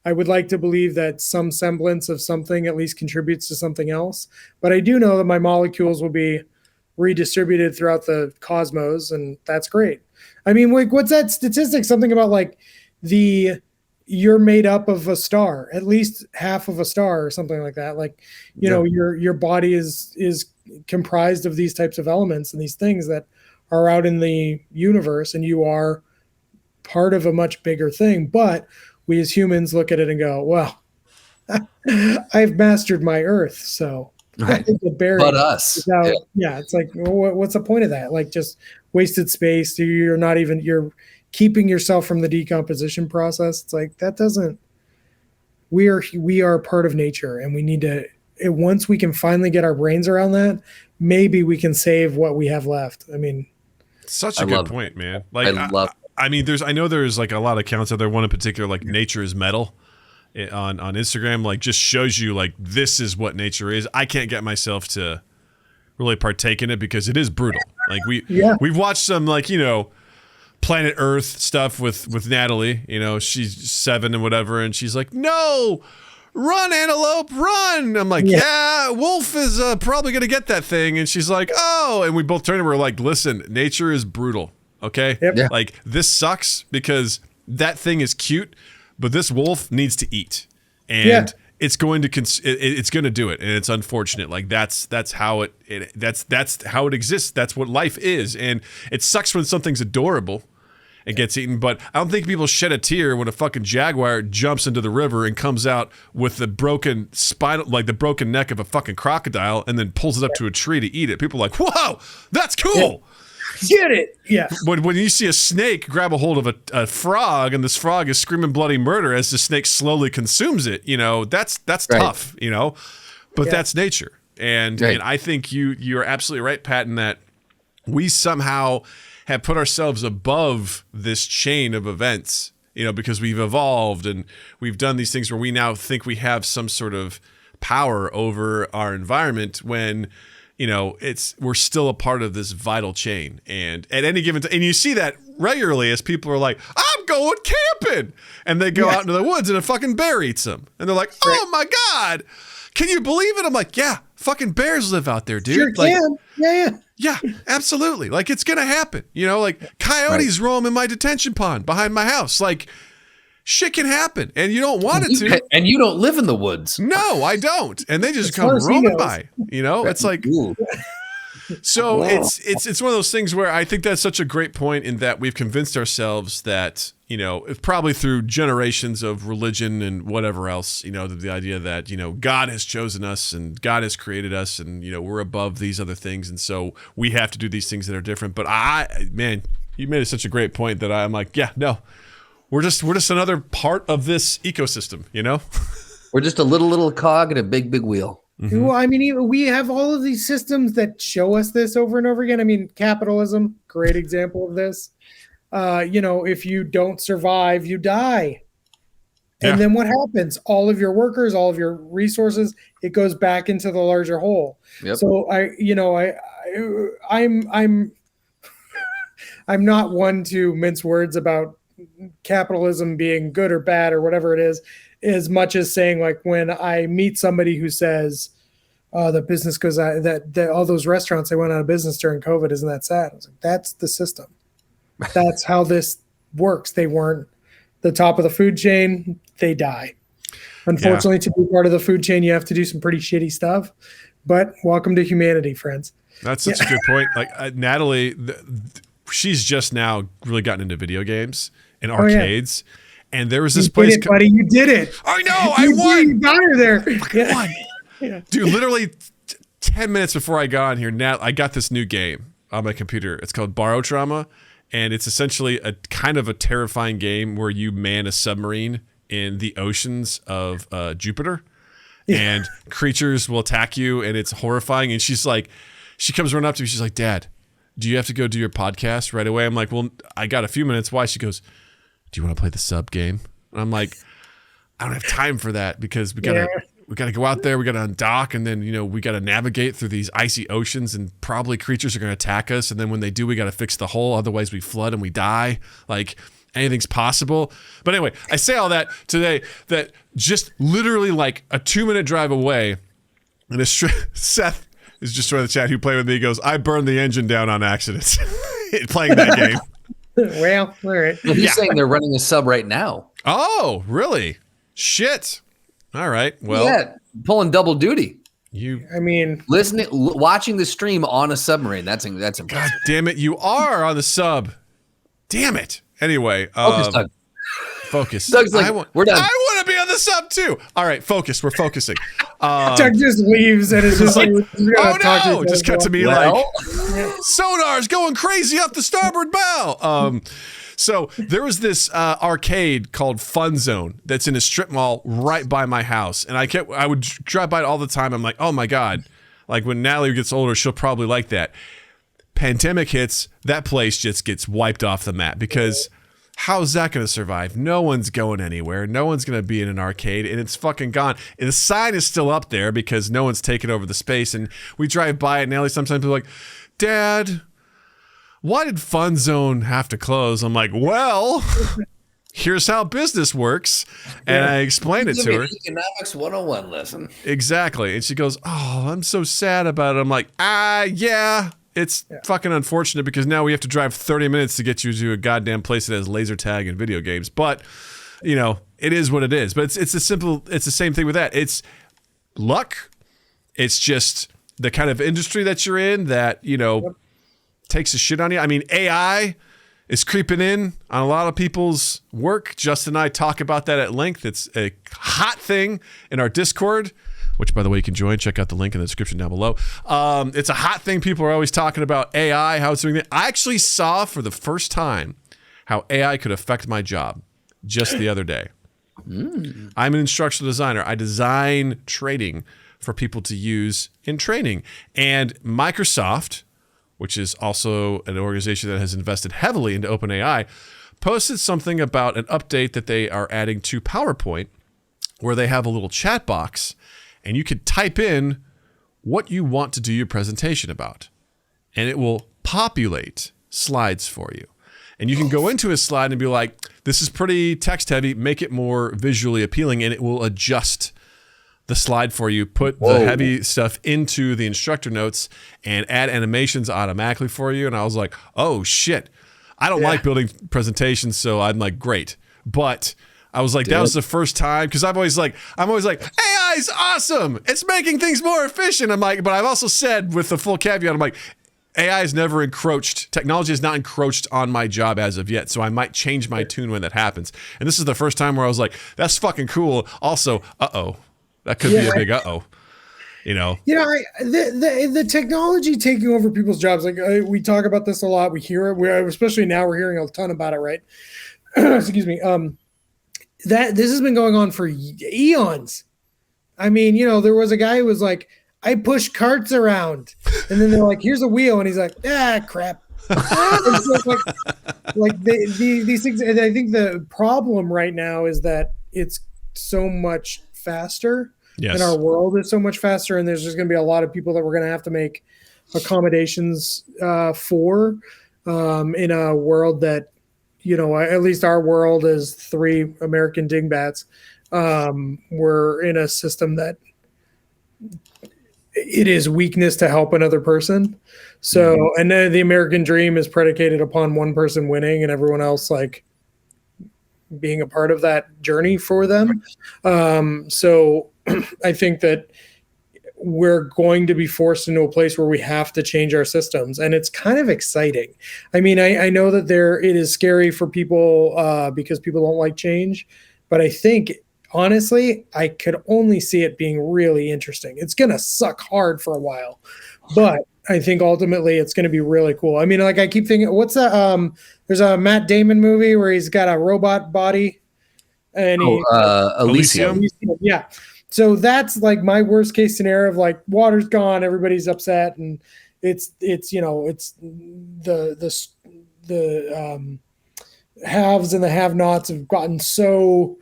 I would like to believe that some semblance of something at least contributes to something else, but I do know that my molecules will be redistributed throughout the cosmos, and that's great. I mean, what's that statistic? Something about like you're made up of a star, at least half of a star or something like that. Like, your body is comprised of these types of elements and these things that are out in the universe, and you are part of a much bigger thing. But we as humans look at it and go, well, I've mastered my Earth, so right. But us. It's like, what's the point of that? Like, just wasted space. You're keeping yourself from the decomposition process. It's like, that doesn't, we are part of nature, and we need to, once we can finally get our brains around that, maybe we can save what we have left. I mean, such a good point, man. Like, I know there's like a lot of accounts out there. One in particular, like Nature is Metal. On Instagram, like, just shows you like this is what nature is. I can't get myself to really partake in it because it is brutal. Like we've watched some like Planet Earth stuff with Natalie. She's 7 and whatever, and she's like, no, run, antelope, run. I'm like, yeah, wolf is probably going to get that thing. And she's like, oh. And we both turned and we're like, listen, nature is brutal. Okay. Yep. Yeah. Like, this sucks because that thing is cute, but this wolf needs to eat. And it's going to it's going to do it, and it's unfortunate. Like that's how that's how it exists. That's what life is, and it sucks when something's adorable and gets eaten. But I don't think people shed a tear when a fucking jaguar jumps into the river and comes out with the broken spinal, like the broken neck of a fucking crocodile, and then pulls it up to a tree to eat it. People are like, whoa, that's cool. Get it? Yeah. When you see a snake grab a hold of a frog, and this frog is screaming bloody murder as the snake slowly consumes it, that's tough, but that's nature. And I think you're absolutely right, Pat, in that we somehow have put ourselves above this chain of events, because we've evolved and we've done these things where we now think we have some sort of power over our environment when we're still a part of this vital chain. And at any given time, and you see that regularly as people are like, I'm going camping. And they go out into the woods and a fucking bear eats them. And they're like, oh my God, can you believe it? I'm like, yeah, fucking bears live out there, dude. Sure can. Yeah, absolutely. Like, it's going to happen. Like coyotes roam in my detention pond behind my house. Like, shit can happen, and you don't want it to. And you don't live in the woods. No, I don't. And they just come roaming by. It's like, so it's one of those things where I think that's such a great point in that we've convinced ourselves that, probably through generations of religion and whatever else, the idea that, God has chosen us and God has created us and, we're above these other things. And so we have to do these things that are different. But man, you made such a great point that I'm like, yeah, no. We're just another part of this ecosystem, We're just a little cog in a big wheel. Mm-hmm. Well, I mean, we have all of these systems that show us this over and over again. I mean, capitalism, great example of this. If you don't survive, you die. And then what happens? All of your workers, all of your resources, it goes back into the larger whole. Yep. So I'm not one to mince words about capitalism being good or bad or whatever it is, as much as saying, like, when I meet somebody who says, oh, the business goes out, that all those restaurants, they went out of business during COVID, isn't that sad? I was like, that's the system. That's how this works. They weren't the top of the food chain, they die. Unfortunately, to be part of the food chain, you have to do some pretty shitty stuff, but welcome to humanity, friends. That's such a good point. Like Natalie, she's just now really gotten into video games and arcades. And there was this place. Buddy, you did it. I know. I won. You got her there. Won. Dude, literally 10 minutes before I got on here, I got this new game on my computer. It's called Borrow Trauma. And it's essentially a kind of a terrifying game where you man a submarine in the oceans of Jupiter. And creatures will attack you. And it's horrifying. And she comes running up to me. She's like, Dad, do you have to go do your podcast right away? I'm like, well, I got a few minutes. Why? She goes, do you want to play the sub game? And I'm like, I don't have time for that because we gotta go out there, we gotta undock, and then we gotta navigate through these icy oceans, and probably creatures are gonna attack us. And then when they do, we gotta fix the hull, otherwise we flood and we die. Like, anything's possible. But anyway, I say all that today that just literally like a 2-minute drive away, and Seth is just trying to chat who played with me. He goes, I burned the engine down on accident playing that game. Well, all right. Well, he's saying they're running a sub right now. Oh, really? Shit. All right. Well, pulling double duty. Watching the stream on a submarine. That's impressive. God damn it. You are on the sub. Damn it. Anyway. Focus, Doug. Focus. Doug's like, we're done. I want to be on the sub too. All right. Focus. We're focusing. Doug just leaves and it's just like, oh no. Just cut to me like, sonar's going crazy up the starboard bow. So there was this arcade called Fun Zone that's in a strip mall right by my house. And I would drive by it all the time. I'm like, oh my God. Like when Natalie gets older, she'll probably like that. Pandemic hits, that place just gets wiped off the map because how's that going to survive? No one's going anywhere. No one's going to be in an arcade, and it's fucking gone. And the sign is still up there because no one's taken over the space. And we drive by it, and Natalie sometimes be like, Dad, why did Fun Zone have to close? I'm like, well, here's how business works. And I explained it to her. Economics 101 lesson. Exactly. And she goes, oh, I'm so sad about it. I'm like, yeah, it's fucking unfortunate because now we have to drive 30 minutes to get you to a goddamn place that has laser tag and video games. But, it is what it is. But it's the same thing with that. It's luck. It's just the kind of industry that you're in that, takes a shit on you. I mean, AI is creeping in on a lot of people's work. Justin and I talk about that at length. It's a hot thing in our Discord, which, by the way, you can join. Check out the link in the description down below. It's a hot thing. People are always talking about AI, how it's doing it. I actually saw for the first time how AI could affect my job just the other day. I'm an instructional designer. I design trading for people to use in training. And Microsoft, which is also an organization that has invested heavily into OpenAI, posted something about an update that they are adding to PowerPoint where they have a little chat box and you could type in what you want to do your presentation about. And it will populate slides for you. And you can go into a slide and be like, this is pretty text heavy, make it more visually appealing, and it will adjust the slide for you, put the heavy stuff into the instructor notes and add animations automatically for you. And I was like, oh shit, I don't like building presentations. So I'm like, great. But I was like, that was the first time. Cause I'm always like, AI is awesome. It's making things more efficient. I'm like, but I've also said with the full caveat, I'm like, AI has never encroached. Technology has not encroached on my job as of yet. So I might change my tune when that happens. And this is the first time where I was like, that's fucking cool. Also, that could be a big the technology taking over people's jobs. Like we talk about this a lot. We hear it. Especially now we're hearing a ton about it, right? Excuse me. That this has been going on for eons. I mean, there was a guy who was like, I push carts around, and then they're like, here's a wheel. And he's like, crap. So these things. And I think the problem right now is that it's so much faster. Yes. And our world is so much faster, and there's just going to be a lot of people that we're going to have to make accommodations for in a world that, at least our world is 3 American dingbats. We're in a system that it is weakness to help another person. So, and then the American dream is predicated upon one person winning and everyone else being a part of that journey for them. So I think that we're going to be forced into a place where we have to change our systems, and it's kind of exciting. I mean, I know that it is scary for people because people don't like change, but I think honestly, I could only see it being really interesting. It's going to suck hard for a while, but I think ultimately it's going to be really cool. I mean, I keep thinking, what's that? There's a Matt Damon movie where he's got a robot body and Elysium. Yeah. So that's my worst case scenario of water's gone, everybody's upset, and it's the haves and the have-nots have gotten so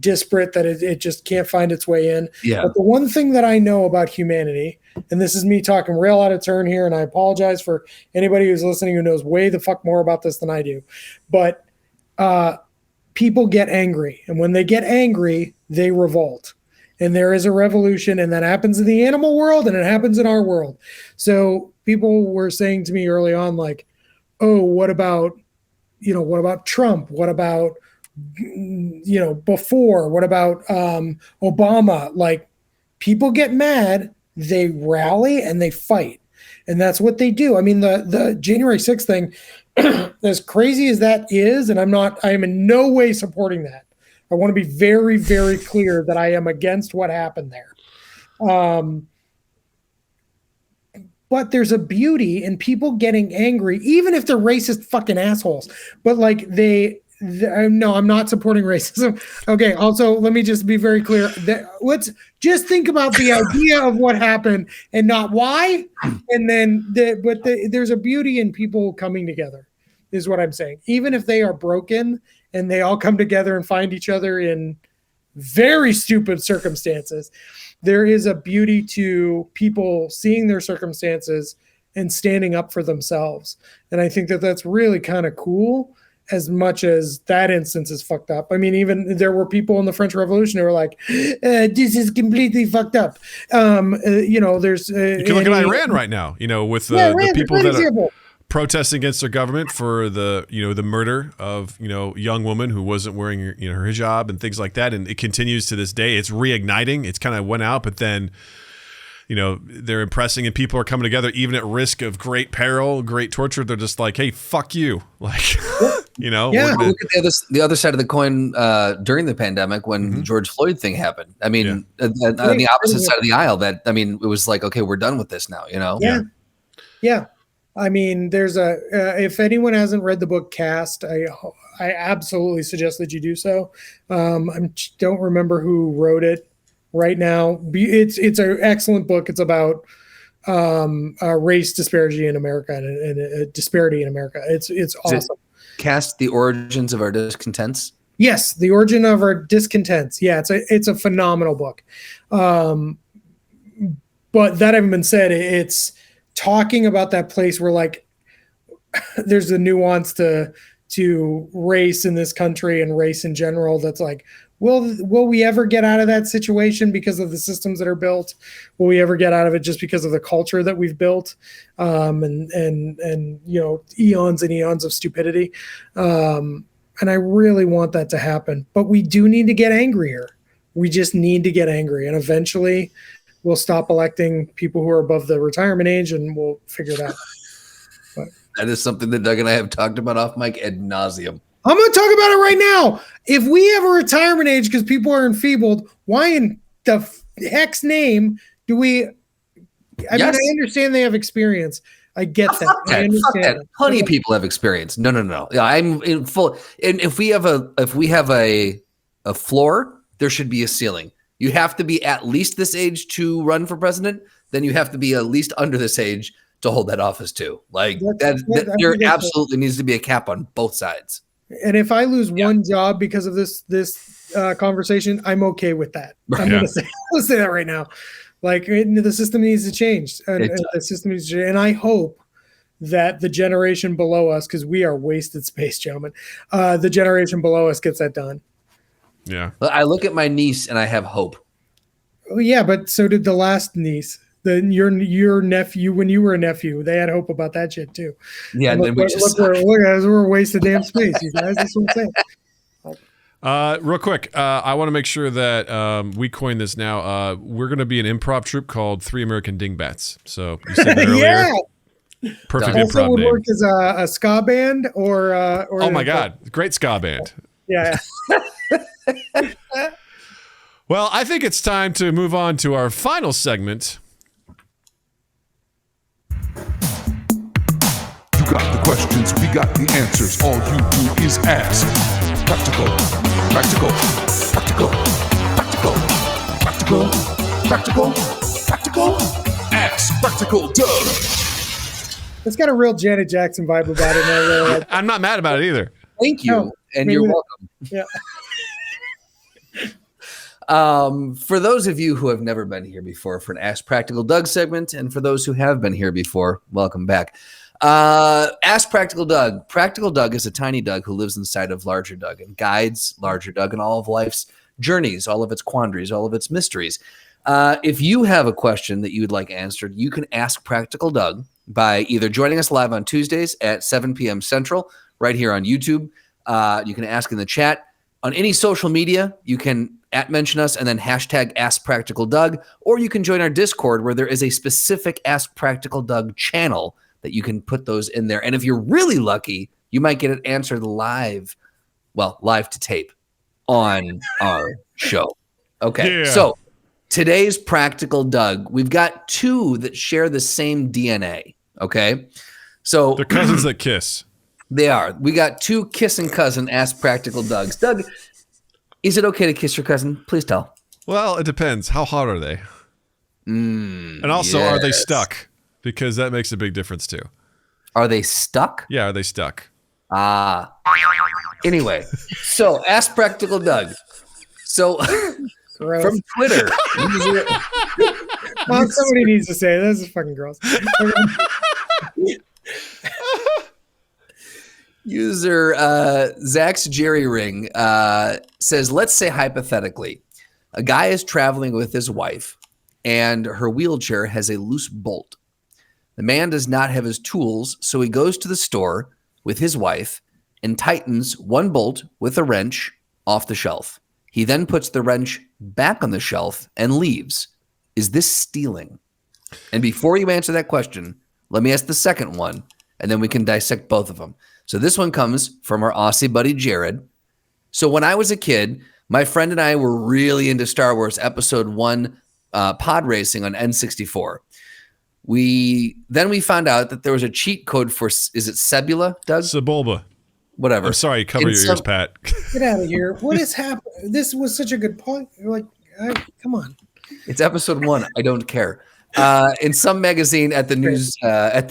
disparate that it just can't find its way in. Yeah. But the one thing that I know about humanity, and this is me talking real out of turn here, and I apologize for anybody who's listening who knows way the fuck more about this than I do, but people get angry, and when they get angry, they revolt. And there is a revolution, and that happens in the animal world, and it happens in our world. So people were saying to me early on, what about Trump? What about, before? What about Obama? People get mad, they rally, and they fight. And that's what they do. I mean, the January 6th thing, as crazy as that is, and I am in no way supporting that. I want to be very, very clear that I am against what happened there. But there's a beauty in people getting angry, even if they're racist fucking assholes. But no, I'm not supporting racism. Okay. Also, let me just be very clear. Let's just think about the idea of what happened and not why. And then, there's a beauty in people coming together, is what I'm saying. Even if they are broken and they all come together and find each other in very stupid circumstances, there is a beauty to people seeing their circumstances and standing up for themselves. And I think that that's really kind of cool. as much as that instance is fucked up. I mean, even there were people in the French Revolution who were like, this is completely fucked up. There's you can look at Iran right now, with the people that are protesting against their government for the murder of young woman who wasn't wearing her hijab and things like that, and it continues to this day. It's reigniting. It's kind of went out, but then they're impressing and people are coming together even at risk of great peril, great torture. They're just like, hey, fuck you, like Yeah, look at the other side of the coin during the pandemic when the George Floyd thing happened. I mean, on the opposite side of the aisle, it was like, okay, we're done with this now. Yeah. I mean, there's if anyone hasn't read the book Cast, I absolutely suggest that you do so. I don't remember who wrote it right now. It's an excellent book. It's about race disparity in America and disparity in America. It's awesome. Cast: The Origins of Our Discontents. Yes, The Origin of Our Discontents. Yeah, it's a phenomenal book. But that having been said, it's talking about that place where like there's a nuance to race in this country and race in general that's like, will we ever get out of that situation because of the systems that are built? Will we ever get out of it just because of the culture that we've built? And eons and eons of stupidity. And I really want that to happen, but we do need to get angrier. We just need to get angry, and eventually we'll stop electing people who are above the retirement age and we'll figure it out. But that is something that Doug and I have talked about off mic ad nauseum. I'm going to talk about it right now. If we have a retirement age because people are enfeebled, why in the heck's name do we? I mean, I understand they have experience. I get that. I understand that. Plenty of people have experience. No. Yeah, I'm in full. And if we have a floor, there should be a ceiling. You have to be at least this age to run for president. Then you have to be at least under this age to hold that office too. Like there absolutely needs to be a cap on both sides. And if I lose one job because of this conversation, I'm okay with that. I'm going to say that right now. Like the system needs to change, and I hope that the generation below us, because we are wasted space, gentlemen, the generation below us gets that done. Yeah. I look at my niece and I have hope. Oh yeah, but so did the last niece. Your nephew, when you were a nephew, they had hope about that shit too. Yeah, and look, we're wasting damn space, you guys. That's what I'm saying. Real quick, I want to make sure that we coin this now. We're going to be an improv troupe called Three American Dingbats. So you said that earlier. Perfect also improv would name. work as a ska band or oh my god, great ska band. Yeah. Well, I think it's time to move on to our final segment. You got the questions, we got the answers. All you do is ask. Practical. Ask Practical Doug. It's got a real Janet Jackson vibe about it. Really like. I'm not mad about it either. Thank you, and you're welcome. Yeah. For those of you who have never been here before for an Ask Practical Doug segment, and for those who have been here before, welcome back. Ask Practical Doug. Practical Doug is a tiny Doug who lives inside of Larger Doug and guides Larger Doug in all of life's journeys, all of its quandaries, all of its mysteries. If you have a question that you would like answered, you can ask Practical Doug by either joining us live on Tuesdays at 7 p.m. Central, right here on YouTube. You can ask in the chat. On any social media, you can mention us and then hashtag Ask Practical Doug, or you can join our Discord where there is a specific Ask Practical Doug channel that you can put those in there. And if you're really lucky, you might get it answered live to tape on our show. Okay, So today's Practical Doug, we've got two that share the same DNA, okay? So they're cousins that kiss. They are. We got two kissing cousin Ask Practical Dougs. Doug, is it okay to kiss your cousin? Please tell. Well, it depends. How hot are they? And also, are they stuck? Because that makes a big difference too. Are they stuck? Yeah, are they stuck? Anyway, so Ask Practical Doug. So from Twitter. Somebody needs to say this is fucking gross. User Zach's Jerry Ring says, let's say hypothetically, a guy is traveling with his wife and her wheelchair has a loose bolt. The man does not have his tools, so he goes to the store with his wife and tightens one bolt with a wrench off the shelf. He then puts the wrench back on the shelf and leaves. Is this stealing? And before you answer that question, let me ask the second one, and then we can dissect both of them. So this one comes from our Aussie buddy, Jared. So when I was a kid, my friend and I were really into Star Wars Episode 1 pod racing on N64. Then we found out that there was a cheat code for, is it Sebula, Doug? Sebulba. Whatever. I'm sorry, cover your ears, Pat. Get out of here. What is happening? This was such a good point. You're like, come on. It's Episode 1. I don't care. In some magazine at the news at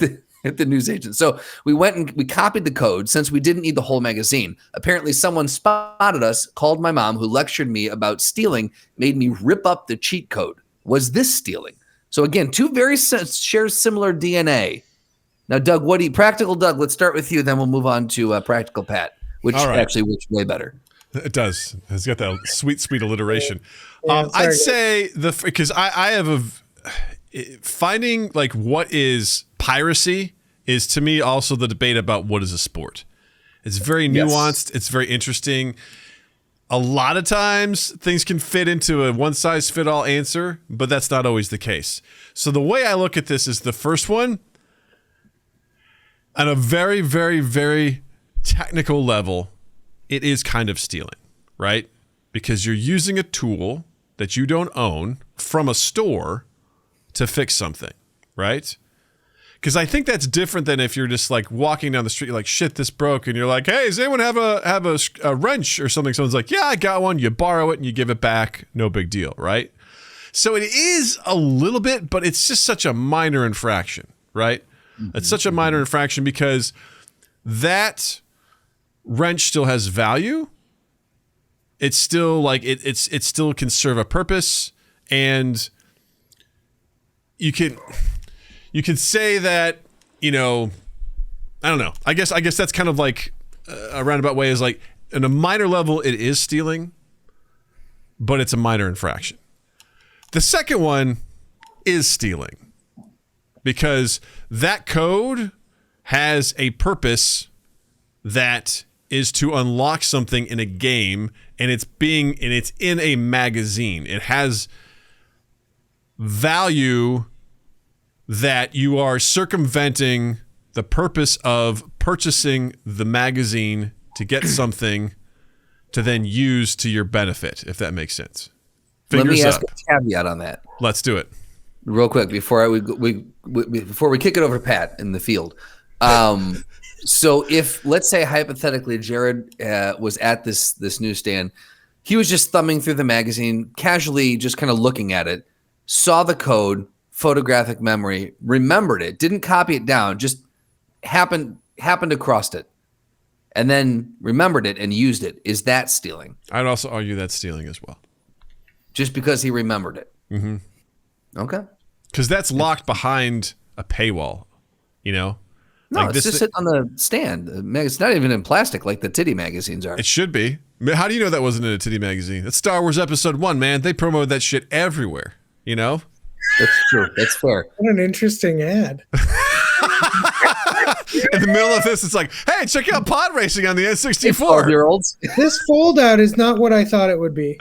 the news agent. So we went and we copied the code since we didn't need the whole magazine. Apparently someone spotted us, called my mom, who lectured me about stealing, made me rip up the cheat code. Was this stealing? So again, two very share similar DNA. Now, Doug, Practical Doug, let's start with you, then we'll move on to Practical Pat, which actually works way better. It does. It's got that sweet, sweet alliteration. Yeah, I'd say because I have finding like what is piracy is to me also the debate about what is a sport. It's very nuanced. It's very interesting. A lot of times things can fit into a one-size-fit-all answer, but that's not always the case. So the way I look at this is the first one, on a very, very, very technical level, it is kind of stealing, right? Because you're using a tool that you don't own from a store to fix something, right? Because I think that's different than if you're just like walking down the street, you're like, shit, this broke. And you're like, hey, does anyone have a wrench or something? Someone's like, yeah, I got one. You borrow it and you give it back. No big deal, right? So it is a little bit, but it's just such a minor infraction, right? Mm-hmm. It's such a minor infraction because that wrench still has value. It's still like, it still can serve a purpose. And you could say that, I don't know. I guess that's kind of like a roundabout way is like, in a minor level, it is stealing, but it's a minor infraction. The second one is stealing because that code has a purpose that is to unlock something in a game, and it's in a magazine. It has value that you are circumventing the purpose of purchasing the magazine to get something to then use to your benefit, if that makes sense. Let me ask a caveat on that. Let's do it. Real quick, before we kick it over to Pat in the field. So if, let's say hypothetically, Jared was at this newsstand, he was just thumbing through the magazine, casually just kind of looking at it, saw the code, photographic memory, remembered it, didn't copy it down, just happened across it, and then remembered it and used it. Is that stealing? I'd also argue that's stealing as well. Just because he remembered it. Mm-hmm. Okay. Because that's locked behind a paywall, No, like it's just sitting on the stand. It's not even in plastic like the titty magazines are. It should be. How do you know that wasn't in a titty magazine? That's Star Wars Episode 1, man. They promoted that shit everywhere, That's true. That's fair. What an interesting ad. In the middle of this, it's like, hey, check out pod racing on the N64. 12-year-olds. This fold out is not what I thought it would be.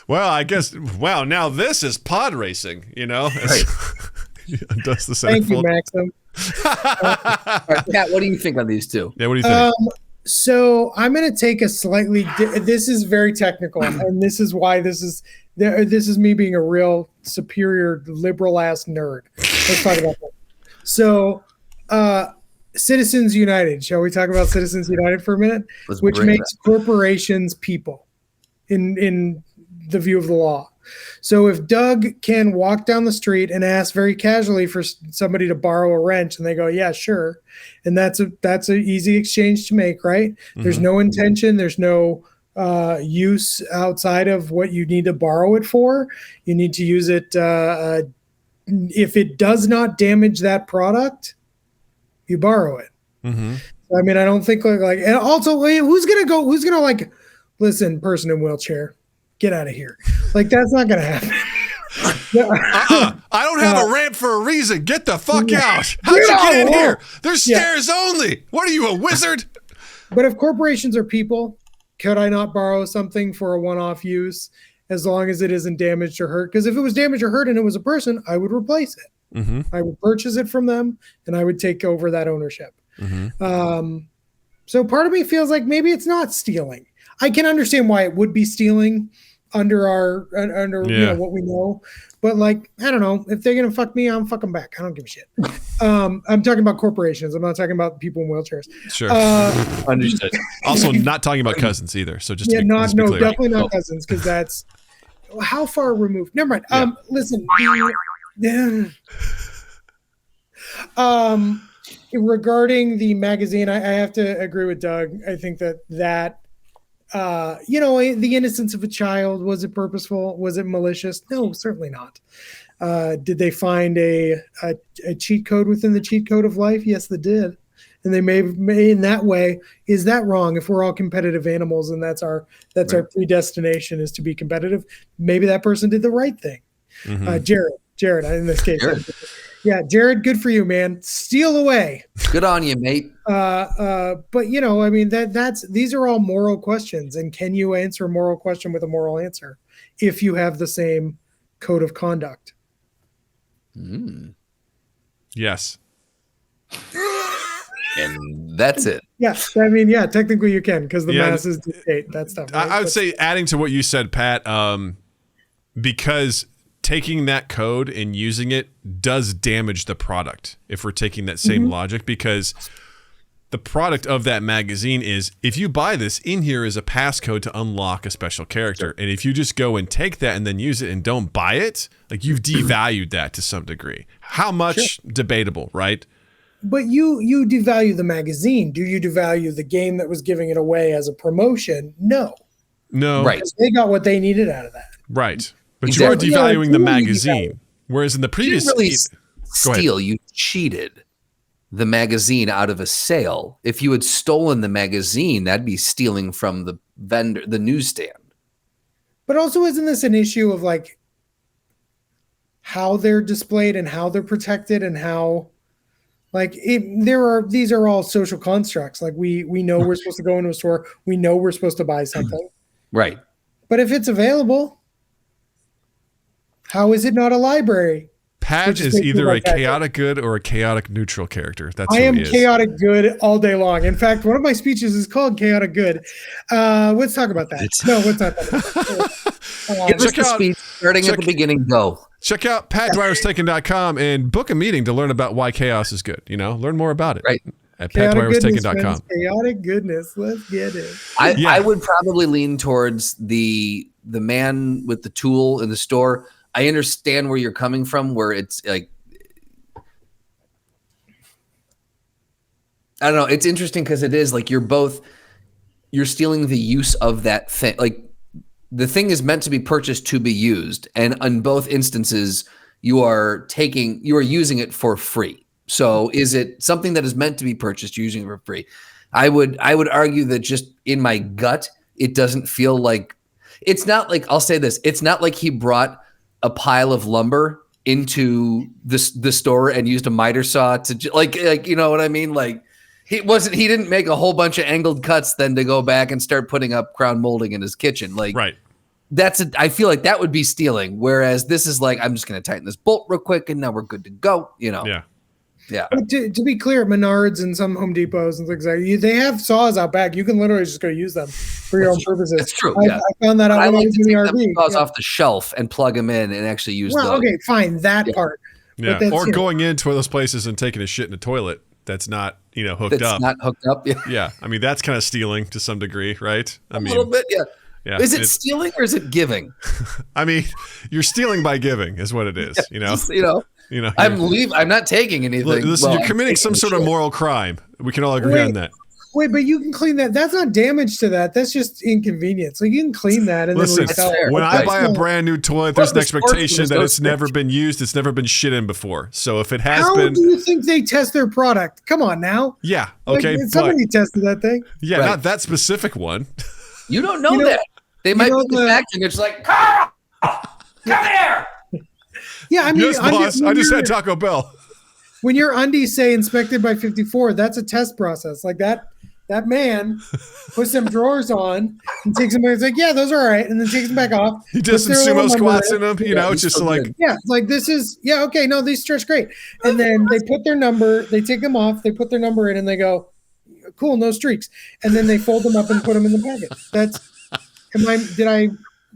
Well, I guess, wow, now this is pod racing, Right. That's the Thank you, Maxim. All right, Pat, what do you think on these two? Yeah, what do you think? So I'm going to take a slightly. This is very technical, and this is why this is me being a real superior liberal ass nerd. Let's talk about that. So, Citizens United. Shall we talk about Citizens United for a minute? Which makes corporations people in the view of the law. So if Doug can walk down the street and ask very casually for somebody to borrow a wrench, and they go, yeah, sure. And that's an easy exchange to make, right? Mm-hmm. There's no intention. There's no use outside of what you need to borrow it for. You need to use it. If it does not damage that product, you borrow it. Mm-hmm. I mean, I don't think like and also who's gonna like listen, person in wheelchair, get out of here. Like that's not gonna happen. I don't have a ramp for a reason. Get the fuck out. How'd you get in here? There's stairs only. What are you, a wizard? But if corporations are people, could I not borrow something for a one-off use as long as it isn't damaged or hurt? Because if it was damaged or hurt and it was a person, I would replace it. Mm-hmm. I would purchase it from them and I would take over that ownership. Mm-hmm. So part of me feels like maybe it's not stealing. I can understand why it would be stealing under you know, what we know, but like I don't know, if they're gonna fuck me, I'm fucking back. I don't give a shit. I'm talking about corporations. I'm not talking about people in wheelchairs. Sure. Understood. Also, not talking about cousins either. So just to be clear. Definitely not cousins, because that's how far removed. Never mind. Yeah. Listen. Regarding the magazine, I have to agree with Doug. I think that you know, the innocence of a child, was it purposeful? Was it malicious? No, certainly not. Did they find a cheat code within the cheat code of life? Yes, they did. And they may in that way. Is that wrong? If we're all competitive animals and that's our predestination is to be competitive, maybe that person did the right thing. Mm-hmm. Jared, in this case. Yeah, Jared, good for you, man. Steal away. Good on you, mate. But you know, I mean, these are all moral questions, and can you answer a moral question with a moral answer if you have the same code of conduct? Yes. And that's it. Yes, I mean, yeah, technically you can, because the masses dictate that stuff. Right? I would say, adding to what you said, Pat, because taking that code and using it does damage the product if we're taking that same logic, because the product of that magazine is, if you buy this, in here is a passcode to unlock a special character. And if you just go and take that and then use it and don't buy it, like you've devalued that to some degree. How much? Debatable, right? But you devalue the magazine. Do you devalue the game that was giving it away as a promotion? No. Right. They got what they needed out of that. Right. But you are devaluing the magazine. Whereas in the previous... You didn't really steal. You cheated the magazine out of a sale. If you had stolen the magazine, that'd be stealing from the vendor, the newsstand. But also, isn't this an issue of like how they're displayed and how they're protected and how... Like these are all social constructs. Like we know we're supposed to go into a store. We know we're supposed to buy something. Right. But if it's available, how is it not a library? Pat is either a chaotic good or a chaotic neutral character. That's I am chaotic good all day long. In fact, one of my speeches is called Chaotic Good. Let's talk about that. No, let's not talk about that. Give us the speech starting at the beginning. Go. Check out PatDwyersTaken.com and book a meeting to learn about why chaos is good. You know, learn more about it. Right. At PatDwyersTaken.com. Chaotic goodness. Let's get it. I would probably lean towards the man with the tool in the store. I understand where you're coming from, where it's like, I don't know. It's interesting because it is like you're stealing the use of that thing. Like the thing is meant to be purchased to be used. And in both instances, you are using it for free. So is it something that is meant to be purchased, you're using it for free? I would argue that just in my gut, it doesn't feel like, it's not like, I'll say this, it's not like he brought a pile of lumber into the store and used a miter saw to like, you know what I mean? Like he didn't make a whole bunch of angled cuts then to go back and start putting up crown molding in his kitchen. Like, right. I feel like that would be stealing. Whereas this is like, I'm just going to tighten this bolt real quick and now we're good to go. You know? Yeah. Yeah. But to be clear, Menards and some Home Depots and things like that, they have saws out back. You can literally just go use them for your own purposes. That's true. I found that out when I was in the RV. Saws off the shelf and plug them in and actually use them. Okay, fine. That part. Yeah. Or going into one of those places and taking a shit in a toilet that's not, hooked up. That's not hooked up. Yeah. Yeah. I mean, that's kind of stealing to some degree, right? A little bit, yeah. Yeah, is it stealing or is it giving? I mean, you're stealing by giving is what it is, I'm not taking anything. Listen, you're committing some sort of moral crime. We can all agree on that. Wait, but you can clean that. That's not damage to that. That's just inconvenience. Like you can clean that and Listen, then resell it. when I buy a brand new toilet, there's an expectation that it's sportsman. never been used. It's never been shit in before. So if it has How been, do you think they test their product? Come on now. yeah, okay, Like, somebody tested that thing. yeah, Right. not that specific one. You don't know that. They might be in the factory and it's like, Carl, come here. Yeah, I mean, Yes, boss. I just had Taco Bell. when your undies say inspected by 54, that's a test process. Like that man puts some drawers on and takes them back. It's like, yeah, those are all right. And then takes them back off. He does some sumo squats in them. You know, it's just so like, good. Yeah, like this is, yeah, okay, no, these stretch great. And then they put their number, they take them off, they put their number in and they go, cool, no streaks. And then they fold them up and put them in the packet.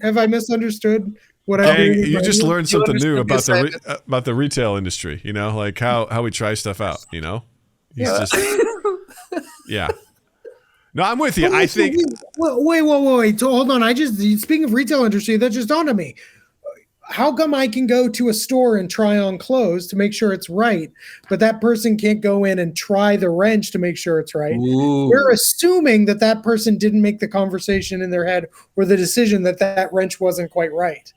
Have I misunderstood what I dang, do? you just learned You something new understood about the retail industry, you know, like how we try stuff out, you know? He's Yeah. just, yeah. No, I'm with you. I think, Wait. So hold on. Speaking of retail industry, that just dawned on me. How come I can go to a store and try on clothes to make sure it's right, but that person can't go in and try the wrench to make sure it's right? Ooh. We're assuming that person didn't make the conversation in their head or the decision that wrench wasn't quite right.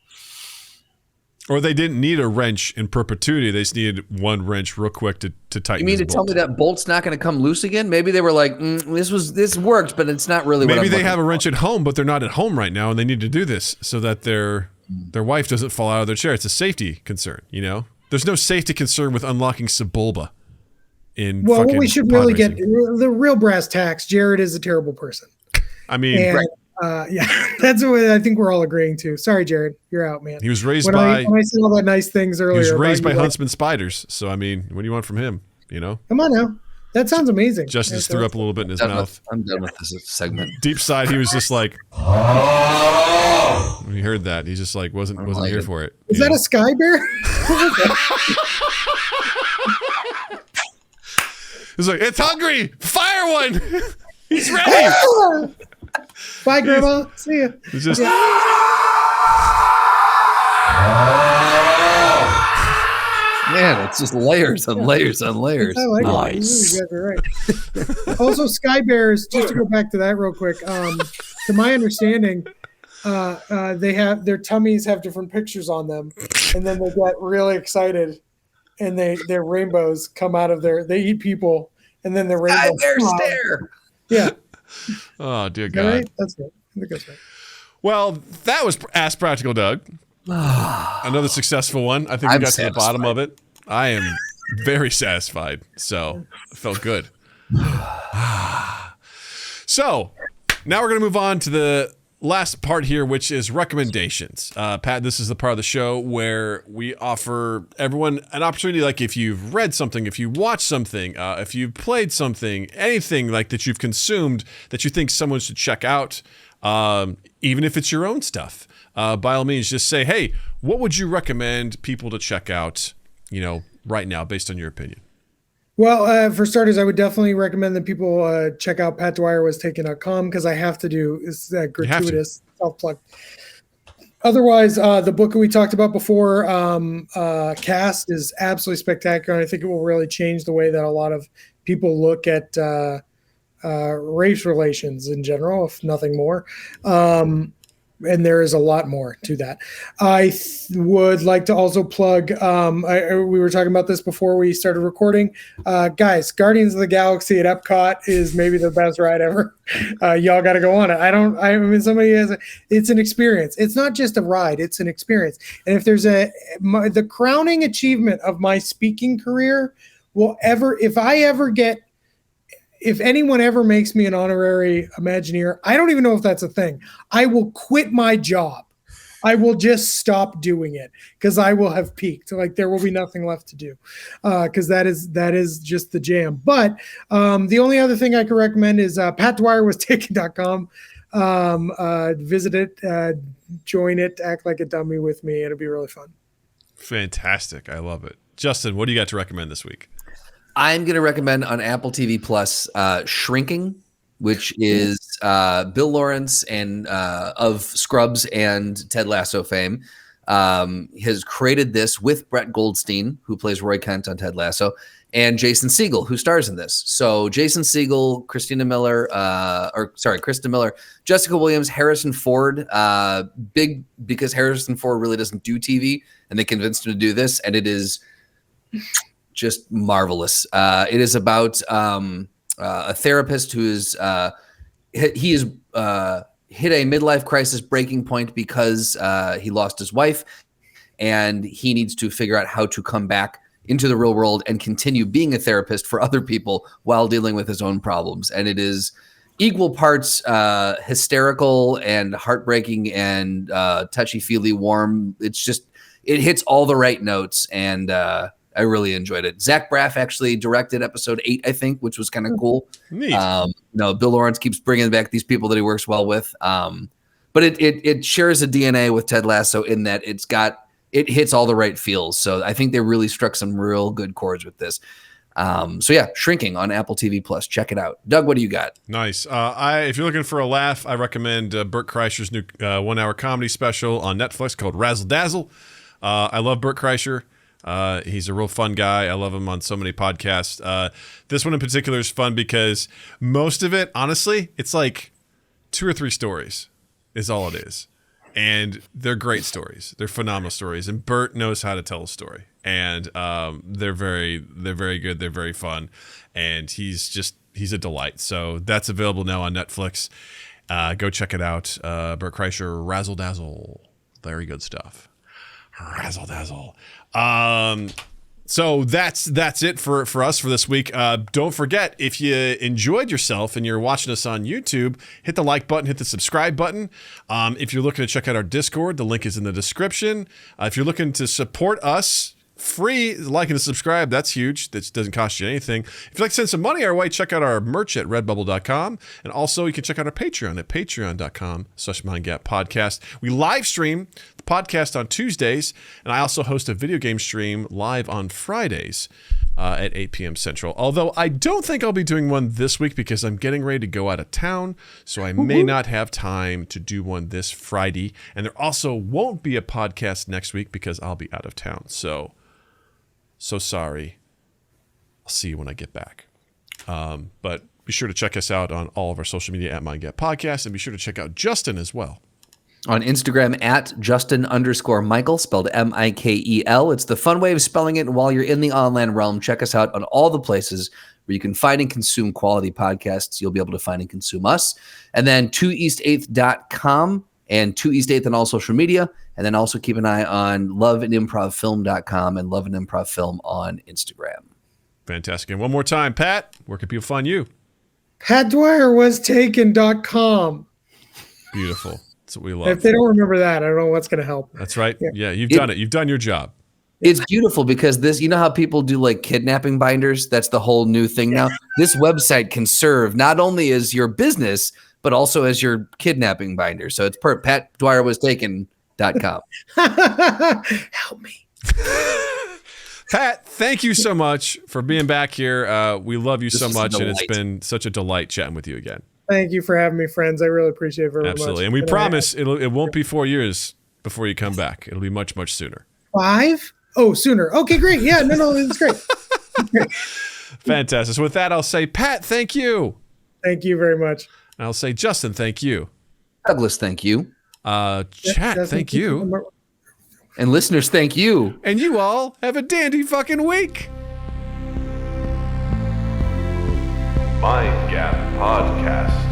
or they didn't need a wrench in perpetuity. They just needed one wrench real quick to tighten. You mean to tell me that bolt's not going to come loose again? Maybe they were like, this worked, but it's not really. Maybe what I'm they have a looking wrench at home, but they're not at home right now, and they need to do this so that their wife doesn't fall out of their chair. It's a safety concern, you know. There's no safety concern with unlocking Sebulba. Well, we should really get the real brass tacks. Jared is a terrible person. I mean, And, yeah, that's what I think we're all agreeing to. Sorry, Jared, you're out, man. he was raised when I said all that nice things earlier. He was raised by about you, huntsman spiders. So I mean, what do you want from him? You know. Come on now, that sounds amazing. Justin just threw up a little bit in his mouth. I'm done with this segment. Deep side, he was just like, when he heard that, he just like wasn't like here it. for it. Is that a sky bear? He's like, it's hungry. Fire one. He's ready. Bye, Grandma. See ya. It's just. Man, it's just layers on layers on layers. I like Nice. it. You're right. Also, sky bears. Just to go back to that real quick. To my understanding, they have their tummies have different pictures on them, and then they get really excited, and their rainbows come out of they eat people, and then the rainbows. Bear stare. Yeah. Oh dear Is God. that right? That's right. I think that's right. Well, that was Ask Practical Doug. Another successful one. I think we got to the bottom of it. I am very satisfied. So it felt good. So now we're going to move on to the last part here, which is recommendations. Pat, this is the part of the show where we offer everyone an opportunity. Like if you've read something, if you watched something, if you've played something, anything like that you've consumed that you think someone should check out, even if it's your own stuff, by all means, just say, hey, what would you recommend people to check out, you know, right now, based on your opinion? Well, for starters, I would definitely recommend that people check out PatDwyerWasTaken.com because I have to do is gratuitous self-plug. Otherwise, the book that we talked about before, Cast, is absolutely spectacular. And I think it will really change the way that a lot of people look at race relations in general, if nothing more. And there is a lot more to that. I would like to also plug, we were talking about this before we started recording. Guys, Guardians of the Galaxy at Epcot is maybe the best ride ever. Y'all got to go on it. I mean, somebody has it's an experience. It's not just a ride, it's an experience. And if there's the crowning achievement of my speaking career if anyone ever makes me an honorary Imagineer, I don't even know if that's a thing. I will quit my job. I will just stop doing it because I will have peaked. Like there will be nothing left to do because that is just the jam. But the only other thing I can recommend is PatDwyerWasTaken.com. Visit it, join it, act like a dummy with me. It'll be really fun. Fantastic. I love it. Justin, what do you got to recommend this week? I'm going to recommend on Apple TV Plus Shrinking, which is Bill Lawrence and of Scrubs and Ted Lasso fame. has created this with Brett Goldstein, who plays Roy Kent on Ted Lasso, and Jason Segel, who stars in this. So Jason Segel, Kristen Miller, Jessica Williams, Harrison Ford, big because Harrison Ford really doesn't do TV, and they convinced him to do this, and it is just marvelous. It is about a therapist who is he is hit a midlife crisis breaking point because he lost his wife, and he needs to figure out how to come back into the real world and continue being a therapist for other people while dealing with his own problems. And it is equal parts hysterical and heartbreaking and touchy-feely warm. It hits all the right notes, and I really enjoyed it. Zach Braff actually directed episode 8, I think, which was kind of cool. Neat. Bill Lawrence keeps bringing back these people that he works well with. But it shares a DNA with Ted Lasso in that it hits all the right feels. So I think they really struck some real good chords with this. Shrinking on Apple TV Plus. Check it out. Doug, what do you got? Nice. If you're looking for a laugh, I recommend Burt Kreischer's new 1-hour comedy special on Netflix called Razzle Dazzle. I love Burt Kreischer. He's a real fun guy. I love him on so many podcasts. This one in particular is fun because most of it, honestly, it's like 2 or 3 stories is all it is. And they're great stories. They're phenomenal stories. And Burt knows how to tell a story. And they're very good. They're very fun. And he's a delight. So that's available now on Netflix. Go check it out. Burt Kreischer, Razzle Dazzle. Very good stuff. Razzle Dazzle. So that's it for us for this week. Don't forget, if you enjoyed yourself and you're watching us on YouTube, hit the like button, hit the subscribe button. If you're looking to check out our Discord, the link is in the description. If you're looking to support us, free, like and subscribe, that's huge. That doesn't cost you anything. If you'd like to send some money our way, check out our merch at redbubble.com. And also you can check out our Patreon at patreon.com/mindgappodcast. We live stream the podcast on Tuesdays, and I also host a video game stream live on Fridays at 8 p.m. Central. Although I don't think I'll be doing one this week because I'm getting ready to go out of town, so I may not have time to do one this Friday. And there also won't be a podcast next week because I'll be out of town. So sorry. I'll see you when I get back. But be sure to check us out on all of our social media at MindGap Podcast, and be sure to check out Justin as well. On Instagram at Justin_Michael, spelled Mikel. It's the fun way of spelling it. And while you're in the online realm, check us out on all the places where you can find and consume quality podcasts. You'll be able to find and consume us. And then 2east8th.com and 2east8th on all social media. And then also keep an eye on loveandimprovfilm.com and Love and Improv Film on Instagram. Fantastic. And one more time, Pat, where can people find you? PatDwyerWasTaken.com. Beautiful. That's what we love. If they don't remember that, I don't know what's going to help. That's right. Yeah, you've done it. You've done your job. It's beautiful because this, you know how people do like kidnapping binders? That's the whole new thing now. This website can serve not only as your business, but also as your kidnapping binder. So it's PatDwyerWasTaken.com. Help me. Pat, thank you so much for being back here. We love you so much, and it's been such a delight chatting with you again. Thank you for having me, friends. I really appreciate it very much. Absolutely. And we promise it won't be 4 years before you come back. It'll be much, much sooner. 5? Oh, sooner. Okay, great. Yeah, no, it's great. Fantastic. So with that, I'll say, Pat, thank you. Thank you very much. And I'll say, Justin, thank you. Douglas, thank you. Chat, thank you. And listeners, thank you. And you all have a dandy fucking week. Mind Gap Podcast.